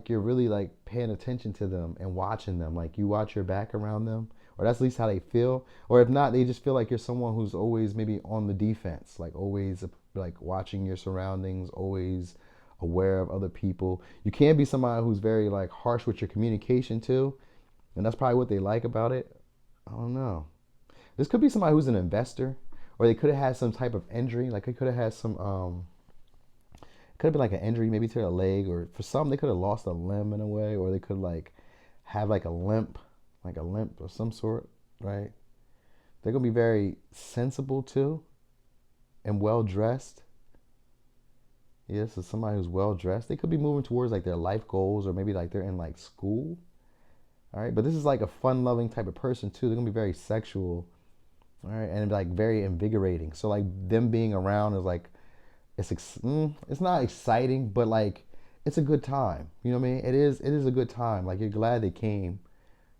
Speaker 4: you're really like paying attention to them and watching them. Like you watch your back around them, or that's at least how they feel. Or if not, they just feel like you're someone who's always maybe on the defense, like always like watching your surroundings, always aware of other people. You can be somebody who's very like harsh with your communication too, and that's probably what they like about it. I don't know. This could be somebody who's an investor, or they could have had some type of injury. Like they could have had some could have been like an injury maybe to their leg, or for some they could have lost a limb in a way, or they could like have like a limp of some sort, right? They're gonna be very sensible too, and well dressed. Yeah, so somebody who's well dressed. They could be moving towards like their life goals, or maybe like they're in like school. All right, but this is like a fun-loving type of person too. They're gonna be very sexual, all right, and like very invigorating. So like them being around is like it's not exciting, but like it's a good time. You know what I mean? It is a good time. Like you're glad they came.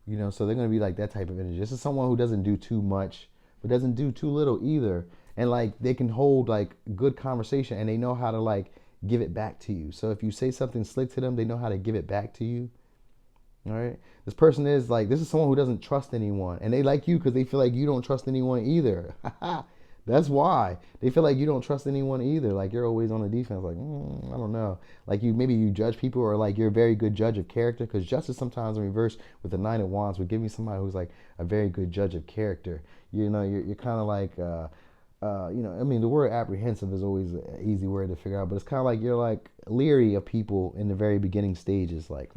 Speaker 4: You know, so they're gonna be like that type of energy. This is someone who doesn't do too much, but doesn't do too little either. and like they can hold like good conversation, and they know how to like give it back to you. So if you say something slick to them, they know how to give it back to you. All right. This person is like, this is someone who doesn't trust anyone, and they like you because they feel like you don't trust anyone either. That's why they feel like you don't trust anyone either. Like you're always on the defense. Like, I don't know. Like maybe you judge people, or like you're a very good judge of character. Because justice sometimes in reverse with the Nine of Wands would give me somebody who's like a very good judge of character. You know, you're kind of like, I mean, the word apprehensive is always an easy word to figure out, but it's kind of like you're like leery of people in the very beginning stages. Like,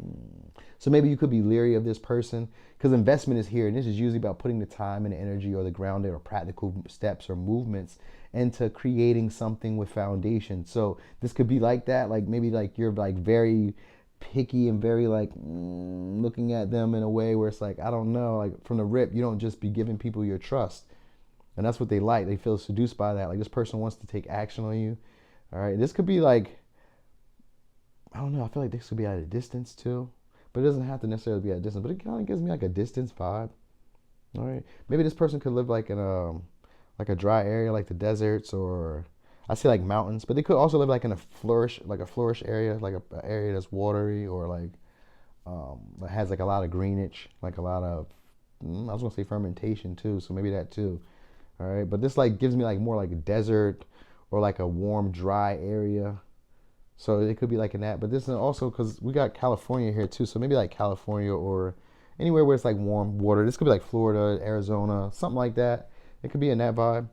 Speaker 4: so maybe you could be leery of this person because investment is here, and this is usually about putting the time and energy or the grounded or practical steps or movements into creating something with foundation. So this could be like that, like maybe like you're like very picky and very like looking at them in a way where it's like, I don't know, like from the rip, you don't just be giving people your trust. And that's what they like. They feel seduced by that. Like this person wants to take action on you. All right. This could be like, I don't know. I feel like this could be at a distance too. But it doesn't have to necessarily be at a distance. But it kind of gives me like a distance vibe. All right. Maybe this person could live like in a dry area like the deserts, or I say like mountains. But they could also live like in a flourish area, like an area that's watery, or like that has like a lot of greenage, like a lot of, I was going to say fermentation too. So maybe that too. All right, but this like gives me like more like a desert or like a warm, dry area. So it could be like in that. But this is also because we got California here too. So maybe like California or anywhere where it's like warm water. This could be like Florida, Arizona, something like that. It could be in that vibe.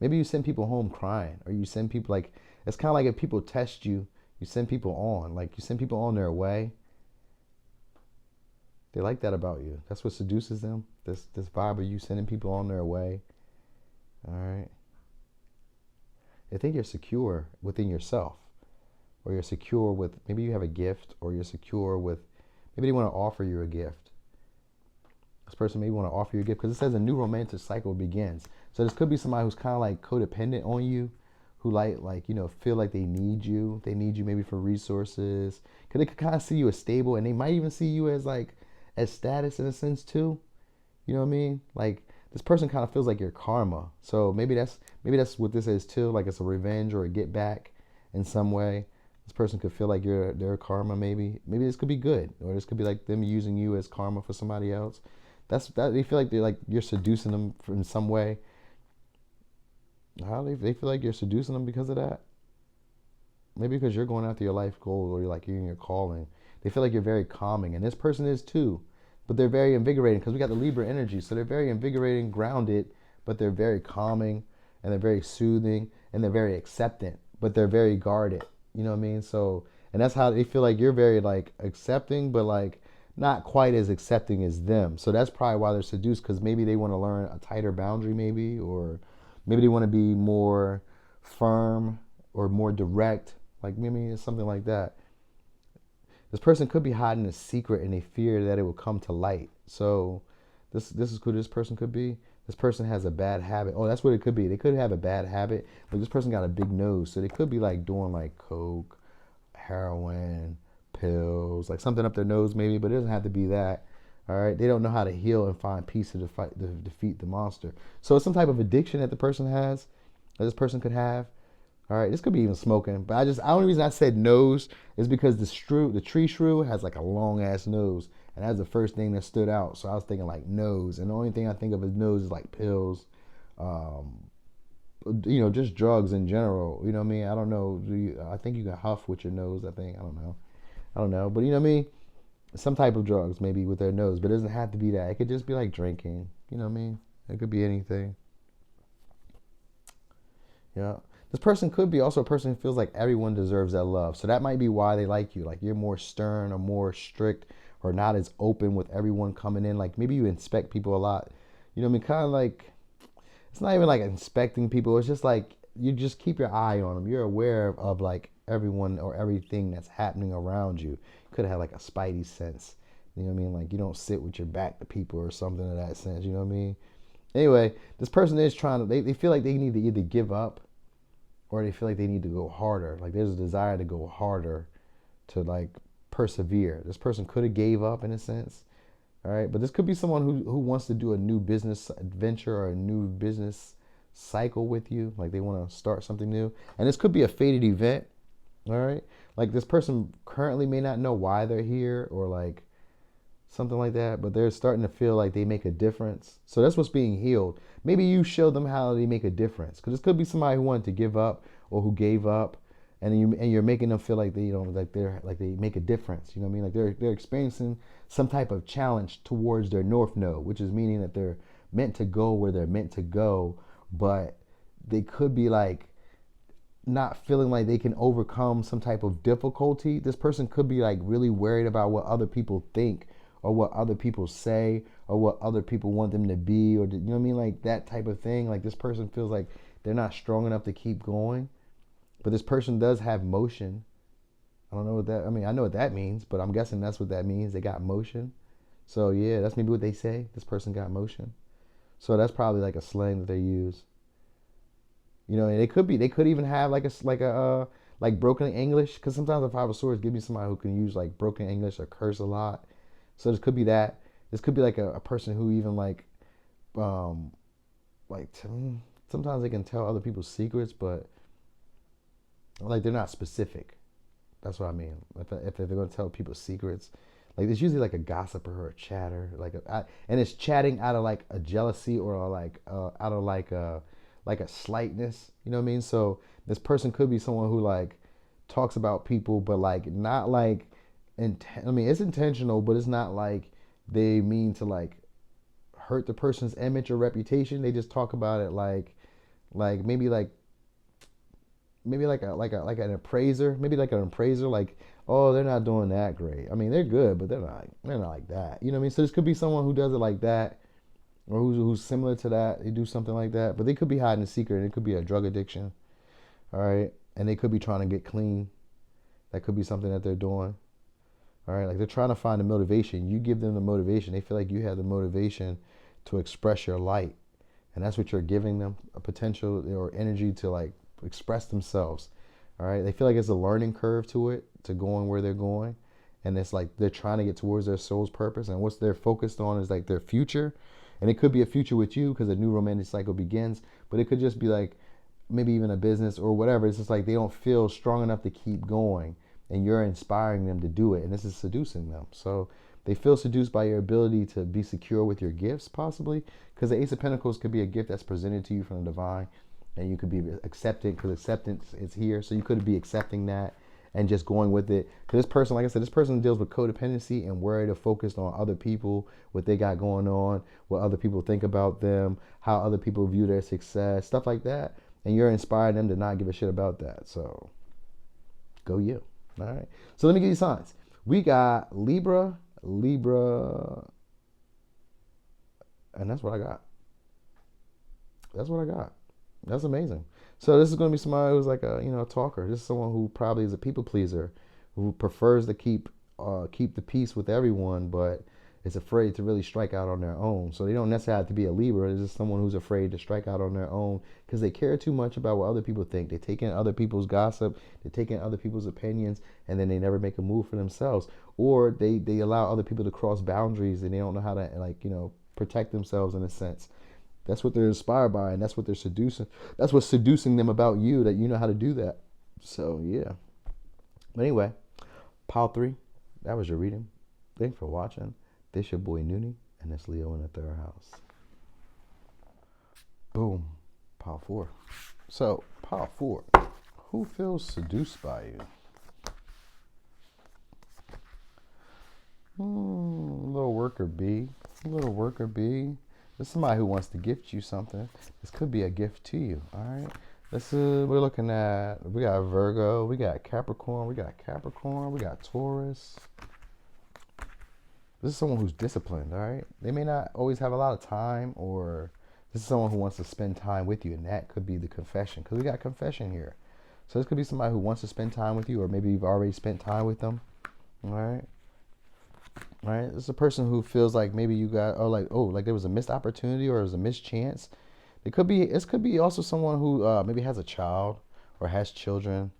Speaker 4: Maybe you send people home crying, or you send people like, it's kind of like if people test you, you send people on. Like you send people on their way. They like that about you. That's what seduces them. This vibe of you sending people on their way. All right. They think you're secure within yourself, or you're secure with, maybe you have a gift, or you're secure with, maybe they want to offer you a gift. This person may want to offer you a gift because it says a new romantic cycle begins. So this could be somebody who's kind of like codependent on you, who like you know, feel like they need you. They need you maybe for resources, because they could kind of see you as stable, and they might even see you as like as status in a sense too. You know what I mean? Like this person kind of feels like your karma. So maybe that's what this is too. Like it's a revenge or a get back in some way. This person could feel like you're their karma. Maybe this could be good, or this could be like them using you as karma for somebody else. They feel like you're seducing them in some way. How they feel like you're seducing them because of that? Maybe because you're going after your life goal, or you're in your calling. They feel like you're very calming, and this person is too, but they're very invigorating because we got the Libra energy. So they're very invigorating, grounded, but they're very calming, and they're very soothing, and they're very acceptant, but they're very guarded. You know what I mean? So, and that's how they feel like you're very like accepting, but like not quite as accepting as them. So that's probably why they're seduced, because maybe they want to learn a tighter boundary, maybe, or maybe they want to be more firm or more direct. Like maybe it's something like that. This person could be hiding a secret, and they fear that it will come to light. So this is who this person could be. This person has a bad habit. Oh, that's what it could be. They could have a bad habit, but this person got a big nose. So they could be like doing like coke, heroin, pills, like something up their nose maybe, but it doesn't have to be that. All right. They don't know how to heal and find peace to defeat the monster. So it's some type of addiction that the person has, that this person could have. All right, this could be even smoking, but the only reason I said nose is because the tree shrew has like a long ass nose, and that's the first thing that stood out. So I was thinking like nose, and the only thing I think of as nose is like pills, you know, just drugs in general. You know what I mean? I don't know. I think you can huff with your nose. I don't know, but you know what I mean? Some type of drugs maybe with their nose, but it doesn't have to be that. It could just be like drinking. You know what I mean? It could be anything. Yeah. This person could be also a person who feels like everyone deserves that love. So that might be why they like you. Like you're more stern or more strict, or not as open with everyone coming in. Like maybe you inspect people a lot. You know what I mean? Kind of like, it's not even like inspecting people. It's just like you just keep your eye on them. You're aware of like everyone or everything that's happening around you. You could have like a spidey sense. You know what I mean? Like you don't sit with your back to people or something in that sense. You know what I mean? Anyway, this person is trying to, they feel like they need to either give up, or they feel like they need to go harder. Like there's a desire to go harder, to like persevere. This person could have gave up in a sense, All right, but this could be someone who wants to do a new business adventure or a new business cycle with you. Like they want to start something new. And this could be a fated event. All right. Like this person currently may not know why they're here or like something like that, but they're starting to feel like they make a difference. So that's what's being healed. Maybe you show them how they make a difference. Because this could be somebody who wanted to give up or who gave up. And you're making them feel like they, like they make a difference. You know what I mean? Like they're experiencing some type of challenge towards their north node, which is meaning that they're meant to go where they're meant to go, but they could be like not feeling like they can overcome some type of difficulty. This person could be like really worried about what other people think or what other people say or what other people want them to be, or you know what I mean? Like that type of thing. Like this person feels like they're not strong enough to keep going. But this person does have motion. I don't know what that, I mean, I know what that means, but I'm guessing that's what that means. They got motion. So yeah, that's maybe what they say. This person got motion. So that's probably like a slang that they use. You know, and they could even have like broken English, because sometimes the Five of Swords give me somebody who can use like broken English or curse a lot. So this could be that. This could be like a person who even sometimes they can tell other people's secrets, but like they're not specific. That's what I mean. If they're going to tell people secrets, like there's usually like a gossiper or a chatter, and it's chatting out of like a jealousy or like out of like a slightness. You know what I mean? So this person could be someone who like talks about people, but like not like, I mean it's intentional, but it's not like they mean to like hurt the person's image or reputation. They just talk about it like maybe an appraiser, like, oh, they're not doing that great. I mean, they're good, but they're not like that. You know what I mean? So this could be someone who does it like that, or who's similar to that. They do something like that, but they could be hiding a secret, and it could be a drug addiction. All right, and they could be trying to get clean. That could be something that they're doing. All right, like they're trying to find the motivation. You give them the motivation. They feel like you have the motivation to express your light, and that's what you're giving them, a potential or energy to like express themselves. All right, they feel like it's a learning curve to it, to going where they're going, and it's like they're trying to get towards their soul's purpose, and what they're focused on is like their future. And it could be a future with you because a new romantic cycle begins, but it could just be like maybe even a business or whatever. It's just like they don't feel strong enough to keep going, and you're inspiring them to do it, and this is seducing them. So they feel seduced by your ability to be secure with your gifts, possibly, because the Ace of Pentacles could be a gift that's presented to you from the divine, and you could be accepting, because acceptance is here. So you could be accepting that and just going with it. Because this person, like I said, this person deals with codependency and worried or focused on other people, what they got going on, what other people think about them, how other people view their success, stuff like that. And you're inspiring them to not give a shit about that. So go you. All right. So let me give you signs. We got Libra, and that's what I got. That's amazing. So this is going to be somebody who's like a talker. This is someone who probably is a people pleaser, who prefers to keep the peace with everyone, but is afraid to really strike out on their own. So they don't necessarily have to be a Libra. It's just someone who's afraid to strike out on their own because they care too much about what other people think. They take in other people's gossip, they take in other people's opinions, and then they never make a move for themselves. Or they allow other people to cross boundaries, and they don't know how to protect themselves in a sense. That's what they're inspired by, and that's what they're seducing. That's what's seducing them about you, that you know how to do that. So, yeah. But anyway, pile 3, that was your reading. Thanks for watching. This your boy Noonie, and it's Leo in the 3rd house. Boom. Pile 4. So, pile 4. Who feels seduced by you? Little worker bee. There's somebody who wants to gift you something. This could be a gift to you. All right. We're looking at, we got Virgo, we got Capricorn, we got Taurus. This is someone who's disciplined, all right? They may not always have a lot of time, or this is someone who wants to spend time with you, and that could be the confession, because we got confession here. So this could be somebody who wants to spend time with you, or maybe you've already spent time with them, all right? All right, this is a person who feels like maybe you got, like there was a missed opportunity or it was a missed chance. This could be also someone who maybe has a child or has children.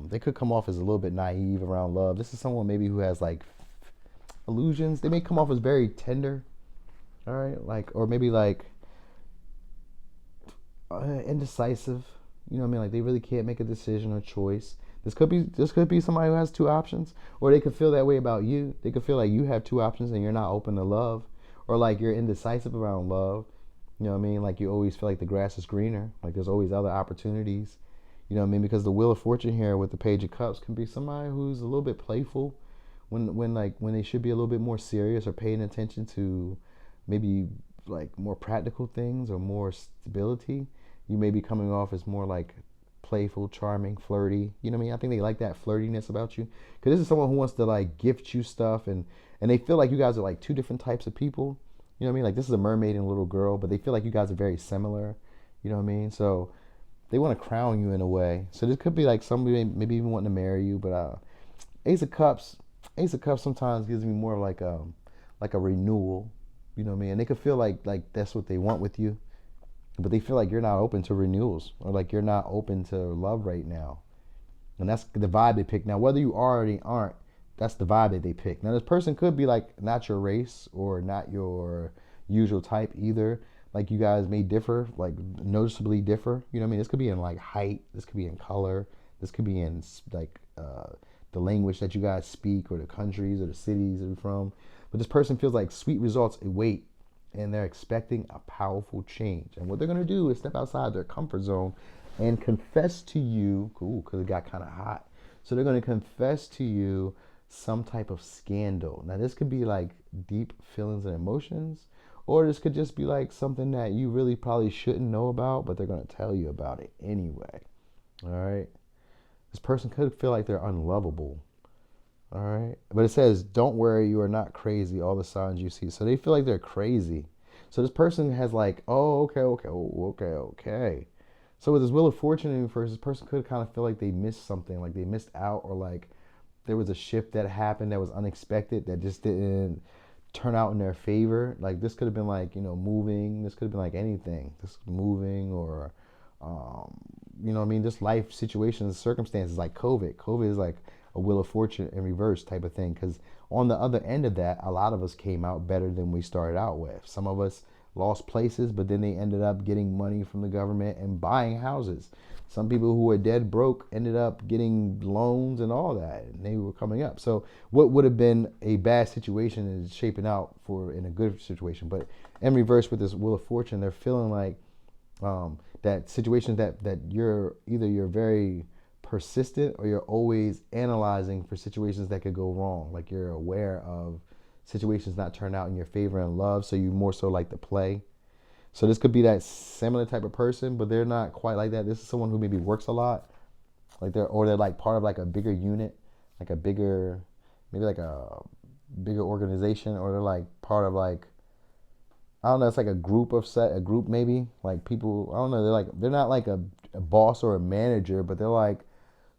Speaker 4: They could come off as a little bit naive around love. This is someone maybe who has like illusions. They may come off as very tender, all right, like, or maybe like indecisive. You know what I mean? Like they really can't make a decision or choice. This could be somebody who has two options, or they could feel that way about you. They could feel like you have two options and you're not open to love, or like you're indecisive around love. You know what I mean? Like you always feel like the grass is greener. Like there's always other opportunities. You know what I mean? Because the Wheel of Fortune here with the Page of Cups can be somebody who's a little bit playful when they should be a little bit more serious or paying attention to maybe like more practical things or more stability. You may be coming off as more like playful, charming, flirty. You know what I mean? I think they like that flirtiness about you. Because this is someone who wants to like gift you stuff and they feel like you guys are like two different types of people. You know what I mean? Like this is a mermaid and a little girl, but they feel like you guys are very similar. You know what I mean? So they want to crown you in a way. So this could be like somebody maybe even wanting to marry you. But Ace of Cups sometimes gives me more like a renewal. You know what I mean? And they could feel like that's what they want with you. But they feel like you're not open to renewals or like you're not open to love right now. And that's the vibe they pick. Now, whether you already aren't, that's the vibe that they pick. Now, this person could be like not your race or not your usual type either. Like you guys may differ, like noticeably differ. You know what I mean? This could be in like height. This could be in color. This could be in like the language that you guys speak or the countries or the cities you're from. But this person feels like sweet results await. And they're expecting a powerful change. And what they're going to do is step outside their comfort zone and confess to you, because it got kind of hot. So they're going to confess to you some type of scandal. Now, this could be like deep feelings and emotions, or this could just be like something that you really probably shouldn't know about, but they're going to tell you about it anyway. All right. This person could feel like they're unlovable. All right. But it says, don't worry, you are not crazy, all the signs you see. So they feel like they're crazy. So this person has like, oh, okay. So with this Wheel of Fortune in first, this person could kind of feel like they missed something, like they missed out, or like there was a shift that happened that was unexpected that just didn't turn out in their favor. Like this could have been like, moving. This could have been like anything. This moving or, you know what I mean? Just life situations, circumstances like COVID. COVID is like a Wheel of Fortune in reverse type of thing, because on the other end of that, a lot of us came out better than we started out with. Some of us lost places, but then they ended up getting money from the government and buying houses. Some people who were dead broke ended up getting loans and all that, and they were coming up. So what would have been a bad situation is shaping out for in a good situation. But in reverse with this Wheel of Fortune, they're feeling like that situations that you're very persistent or you're always analyzing for situations that could go wrong. Like you're aware of situations not turn out in your favor in love, so you more so like to play. So this could be that similar type of person, but they're not quite like that. This is someone who maybe works a lot, like they're like part of like a bigger unit, like a bigger, maybe like a bigger organization, or they're like part of like, I don't know, it's like a group maybe, like people, I don't know, they're not like a boss or a manager, but they're like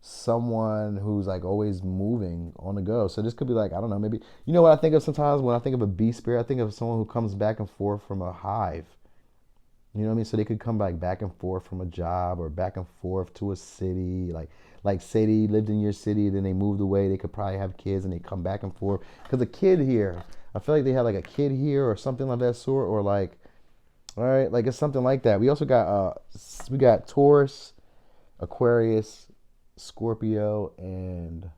Speaker 4: someone who's like always moving on the go. So this could be like, I don't know, maybe, you know what I think of sometimes when I think of a bee spirit, I think of someone who comes back and forth from a hive. You know what I mean? So they could come back and forth from a job or back and forth to a city. Like say they lived in your city, then they moved away. They could probably have kids and they come back and forth. Because a kid here, I feel like they have like a kid here or something like that sort, or like, all right, like it's something like that. We also got we got Taurus, Aquarius, Scorpio, and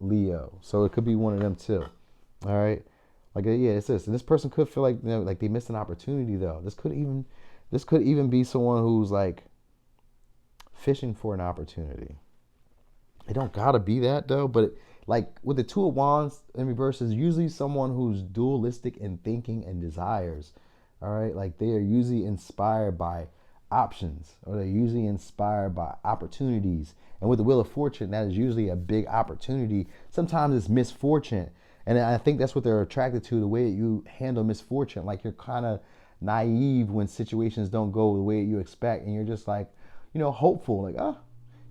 Speaker 4: Leo. So it could be one of them too. All right. Like, yeah, it's this. And this person could feel like, like they missed an opportunity though. This could even be someone who's like fishing for an opportunity. It don't gotta be that though, but like with the Two of Wands in reverse is usually someone who's dualistic in thinking and desires. All right. Like they are usually inspired by options, or they're usually inspired by opportunities. And with the Wheel of Fortune, that is usually a big opportunity. Sometimes it's misfortune. And I think that's what they're attracted to, the way you handle misfortune. Like you're kind of naive when situations don't go the way you expect. And you're just like, hopeful, like,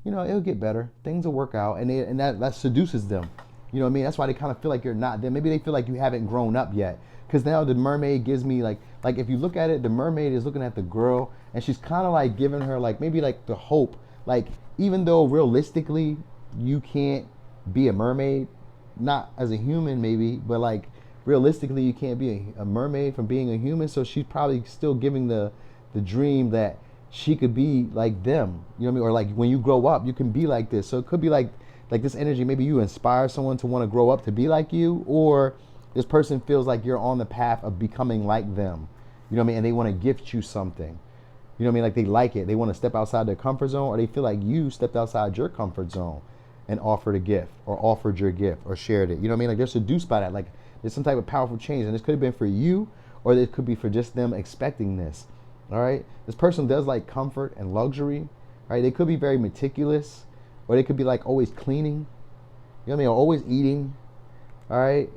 Speaker 4: it'll get better. Things will work out. And that seduces them. You know what I mean? That's why they kind of feel like you're not there. Maybe they feel like you haven't grown up yet. Because now the mermaid gives me like if you look at it, the mermaid is looking at the girl and she's kind of like giving her like maybe like the hope. Like even though realistically you can't be a mermaid, not as a human maybe, but like realistically you can't be a mermaid from being a human. So she's probably still giving the dream that she could be like them. You know what I mean? Or like when you grow up, you can be like this. So it could be like this energy. Maybe you inspire someone to want to grow up to be like you, or this person feels like you're on the path of becoming like them. You know what I mean? And they want to gift you something. You know what I mean? Like they like it. They want to step outside their comfort zone, or they feel like you stepped outside your comfort zone and offered a gift, or offered your gift, or shared it. You know what I mean? Like they're seduced by that. Like there's some type of powerful change, and this could have been for you, or it could be for just them expecting this. All right? This person does like comfort and luxury. Right? They could be very meticulous, or they could be like always cleaning. You know what I mean? Or always eating. All right?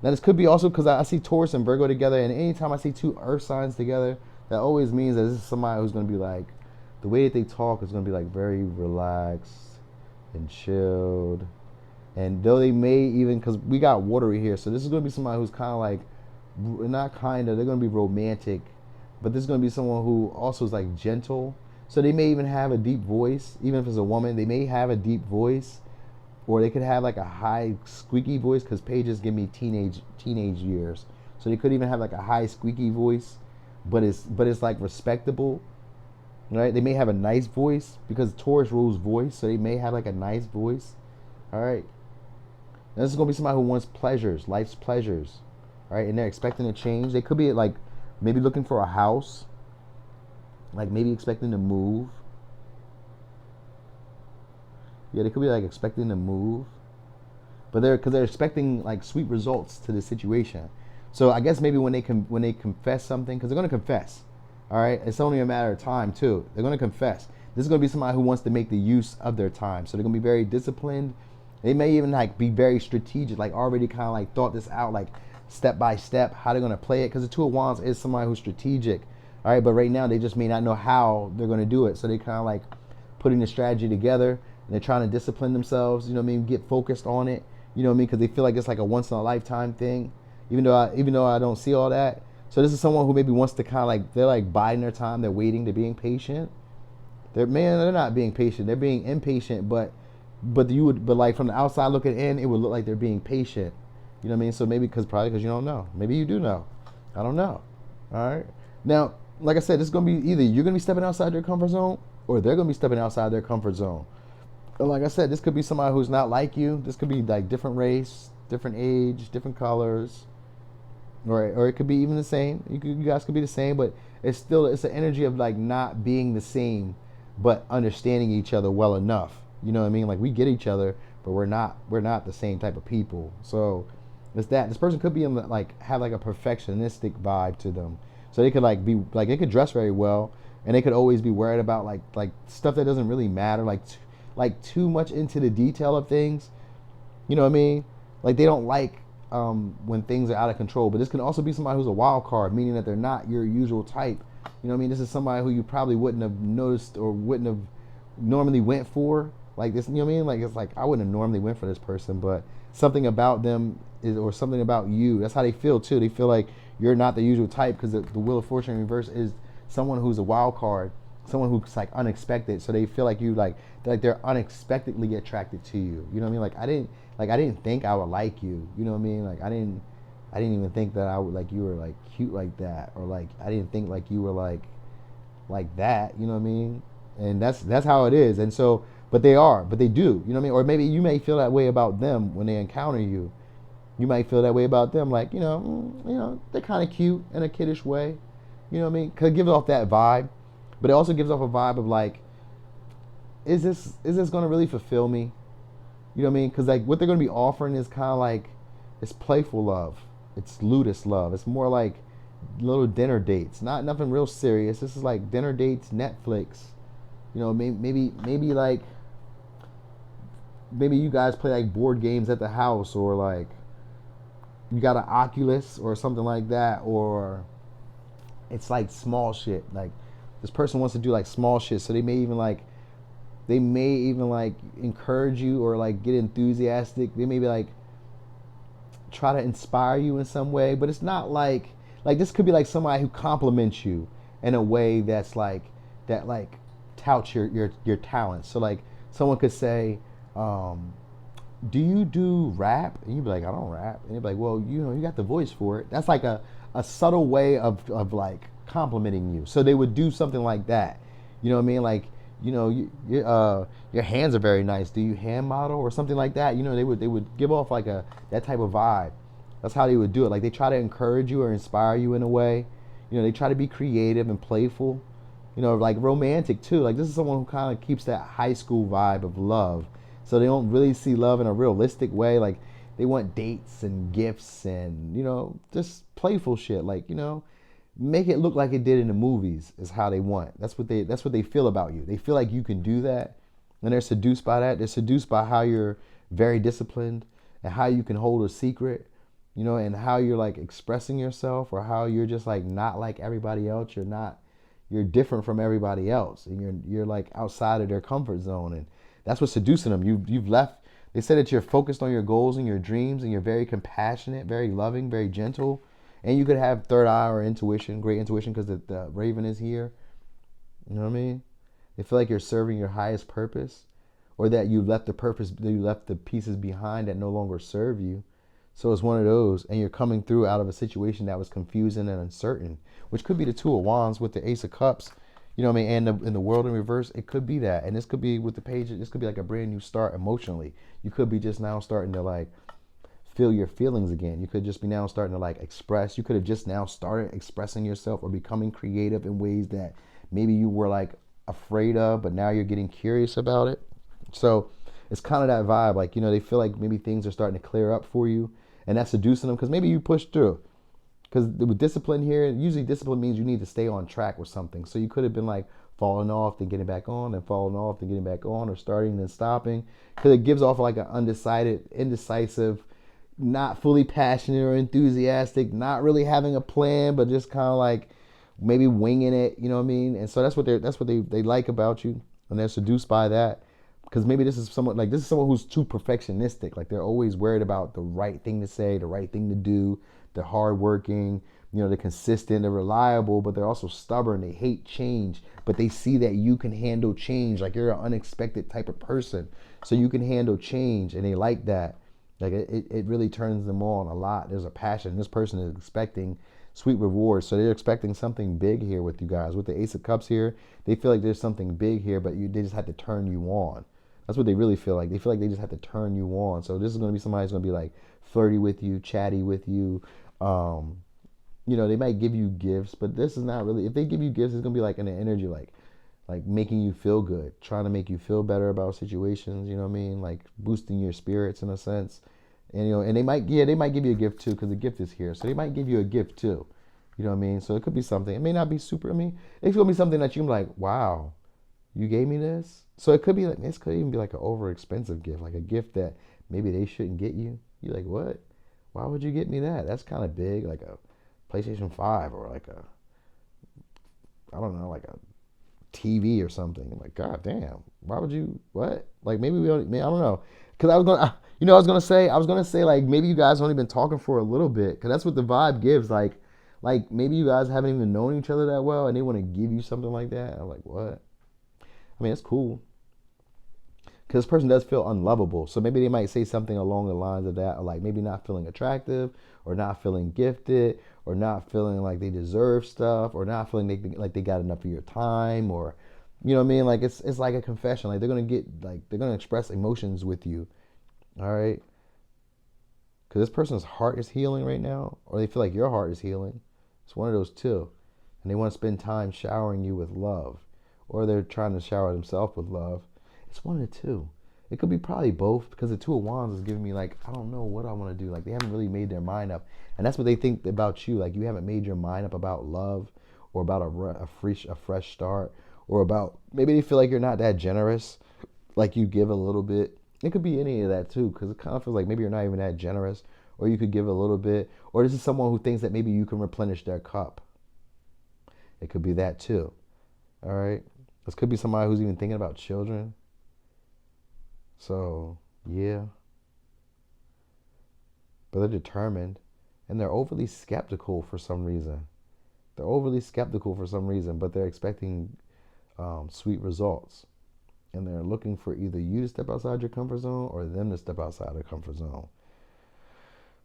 Speaker 4: Now this could be also because I see Taurus and Virgo together, and anytime I see two earth signs together, that always means that this is somebody who's going to be like, the way that they talk is going to be like very relaxed and chilled. And though they may even, because we got watery here, so this is going to be somebody who's kind of like, not kind of, they're going to be romantic, but this is going to be someone who also is like gentle. So they may even have a deep voice, even if it's a woman, they may have a deep voice, or they could have like a high squeaky voice, because pages give me teenage years. So they could even have like a high squeaky voice, but it's like respectable, right? They may have a nice voice because Taurus rules voice, so they may have like a nice voice. All right. Now this is gonna be somebody who wants pleasures, life's pleasures, right? And they're expecting a change. They could be like maybe looking for a house, like maybe expecting to move. Yeah, they could be like expecting to move, but they're expecting like sweet results to the situation. So I guess maybe when they confess something, because they're going to confess, all right? It's only a matter of time too. They're going to confess. This is going to be somebody who wants to make the use of their time. So they're going to be very disciplined. They may even like be very strategic, like already kind of like thought this out, like step by step, how they're going to play it. Because the Two of Wands is somebody who's strategic, all right? But right now they just may not know how they're going to do it. So they kind of like putting the strategy together, and they're trying to discipline themselves, you know what I mean? Get focused on it, you know what I mean? Because they feel like it's like a once in a lifetime thing. Even though I don't see all that. So this is someone who maybe wants to kind of like, they're like biding their time, they're waiting, they're being patient. They're not being patient, they're being impatient, but like from the outside looking in, it would look like they're being patient. You know what I mean? So maybe probably because you don't know. Maybe you do know. I don't know. All right. Now, like I said, this is gonna be either you're gonna be stepping outside your comfort zone, or they're gonna be stepping outside their comfort zone. And like I said, this could be somebody who's not like you. This could be like different race, different age, different colors. Or it could be even the same. You guys could be the same, but it's an energy of like not being the same, but understanding each other well enough. You know what I mean? Like we get each other, but we're not the same type of people. So it's that this person could be in like have like a perfectionistic vibe to them. So they could like be like they could dress very well, and they could always be worried about like stuff that doesn't really matter, like too much into the detail of things. You know what I mean? Like they don't like when things are out of control. But this can also be somebody who's a wild card, meaning that they're not your usual type. You know what I mean? This is somebody who you probably wouldn't have noticed or wouldn't have normally went for. Like this, you know what I mean? Like it's like I wouldn't have normally went for this person, but something about them or something about you. That's how they feel too. They feel like you're not the usual type, because the Wheel of Fortune in reverse is someone who's a wild card, someone who's like unexpected. So they feel like you like they're unexpectedly attracted to you. You know what I mean? Like I didn't think I would like you. You know what I mean? Like I didn't even think that I would like you were like cute like that, or like I didn't think like you were like that. You know what I mean? And that's how it is. And so, but they do. You know what I mean? Or maybe you may feel that way about them when they encounter you. You might feel that way about them, like you know they're kind of cute in a kiddish way. You know what I mean? Cause it gives off that vibe, but it also gives off a vibe of like, is this going to really fulfill me? You know what I mean? Because like what they're going to be offering is kind of like, it's playful love. It's ludus love. It's more like little dinner dates. Not nothing real serious. This is like dinner dates, Netflix. You know, maybe you guys play like board games at the house, or like you got an Oculus or something like that, or it's like small shit. Like this person wants to do like small shit, so they may even like encourage you or like get enthusiastic. They may be like try to inspire you in some way, but it's not like this could be like somebody who compliments you in a way that's like that touts your talents. So like someone could say, do you do rap? And you'd be like, I don't rap. And you'd be like, well, you got the voice for it. That's like a subtle way of like complimenting you. So they would do something like that. You know what I mean? Like, your hands are very nice. Do you hand model or something like that? They would give off like that type of vibe. That's how they would do it. Like they try to encourage you or inspire you in a way. They try to be creative and playful. Like romantic too. Like this is someone who kind of keeps that high school vibe of love. So they don't really see love in a realistic way. Like they want dates and gifts and, just playful shit. Like, make it look like it did in the movies is how they want. That's what they feel about you. They feel like you can do that. And they're seduced by that. They're seduced by how you're very disciplined and how you can hold a secret, and how you're like expressing yourself, or how you're just like not like everybody else. You're different from everybody else, and you're like outside of their comfort zone, and that's what's seducing them. You've left. They say that you're focused on your goals and your dreams, and you're very compassionate, very loving, very gentle, and you could have third eye or intuition, great intuition, because the Raven is here. You know what I mean? They feel like you're serving your highest purpose, or that you left the pieces behind that no longer serve you. So it's one of those, and you're coming through out of a situation that was confusing and uncertain, which could be the Two of Wands with the Ace of Cups, and in the World in reverse, it could be that. And this could be with the Page, this could be like a brand new start emotionally. You could be just now starting to like feel your feelings again. You could just be now starting to like express. You could have just now started expressing yourself or becoming creative in ways that maybe you were like afraid of, but now you're getting curious about it. So it's kind of that vibe. Like, they feel like maybe things are starting to clear up for you. And that's seducing them because maybe you pushed through. Because with discipline here, usually discipline means you need to stay on track with something. So you could have been like falling off, then getting back on, and falling off, then getting back on, or starting and stopping. Because it gives off like an indecisive, not fully passionate or enthusiastic, not really having a plan, but just kind of like maybe winging it. You know what I mean? And so that's what they like about you, and they're seduced by that. Because maybe this is someone who's too perfectionistic. Like they're always worried about the right thing to say, the right thing to do. They're hardworking, they're consistent, they're reliable, but they're also stubborn. They hate change, but they see that you can handle change. Like you're an unexpected type of person, so you can handle change, and they like that. Like it really turns them on a lot. There's a passion. This person is expecting sweet rewards, so they're expecting something big here with you guys. With the Ace of Cups here, they feel like there's something big here, but they just have to turn you on. That's what they really feel like. They feel like they just have to turn you on. So this is going to be somebody who's going to be like flirty with you, chatty with you. They might give you gifts, but this is not really. If they give you gifts, it's going to be like in the energy, like making you feel good, trying to make you feel better about situations. You know what I mean? Like boosting your spirits in a sense. And and they might give you a gift too, because the gift is here. So they might give you a gift too. You know what I mean? So it could be something. It may not be super. It's going to be something that you're like, wow, you gave me this. So it could be like, this could even be like an over expensive gift, like a gift that maybe they shouldn't get you. You're like, what? Why would you get me that? That's kind of big, like a PlayStation 5 or like I don't know, like a TV or something. I'm like, God damn, why would you, what? Like maybe I don't know. Because I was gonna say like maybe you guys only been talking for a little bit, because that's what the vibe gives. Like maybe you guys haven't even known each other that well, and they want to give you something like that. I'm like, what? It's cool. Because this person does feel unlovable. So maybe they might say something along the lines of that, or like maybe not feeling attractive, or not feeling gifted, or not feeling like they deserve stuff, or not feeling like they got enough of your time, or you know what I mean? Like it's like a confession. Like they're gonna express emotions with you. All right. Because this person's heart is healing right now, or they feel like your heart is healing. It's one of those two. And they want to spend time showering you with love, or they're trying to shower themselves with love. It's one of the two. It could be probably both, because the Two of Wands is giving me like, I don't know what I want to do. Like they haven't really made their mind up. And that's what they think about you. Like you haven't made your mind up about love, or about a fresh start, or about maybe they feel like you're not that generous. Like you give a little bit. It could be any of that too, because it kind of feels like maybe you're not even that generous, or you could give a little bit. Or this is someone who thinks that maybe you can replenish their cup. It could be that too. All right. This could be somebody who's even thinking about children. So, yeah. But they're determined, and they're overly skeptical for some reason. But they're expecting sweet results. and they're looking for either you to step outside your comfort zone or them to step outside their comfort zone.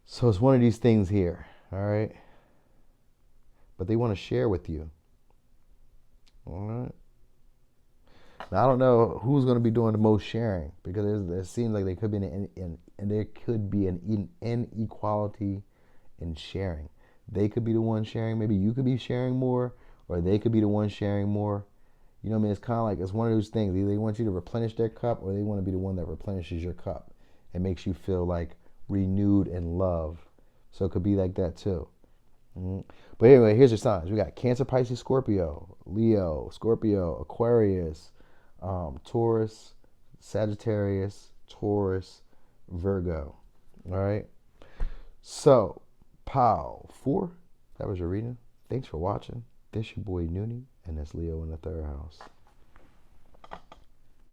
Speaker 4: So it's one of these things here, all right? But they want to share with you, all right? Now, I don't know who's going to be doing the most sharing, because it seems like there could be an inequality in sharing. They could be the one sharing. Maybe you could be sharing more, or they could be the one sharing more. You know what I mean? It's kind of like, it's one of those things. Either they want you to replenish their cup, or they want to be the one that replenishes your cup and makes you feel like renewed in love. So it could be like that too. Mm-hmm. But anyway, here's your signs. We got Cancer, Pisces, Scorpio, Leo, Scorpio, Aquarius, Taurus, Sagittarius, Taurus, Virgo. All right. So, Pile 4, that was your reading. Thanks for watching. This your boy Noonie, and that's Leo in the 3rd house.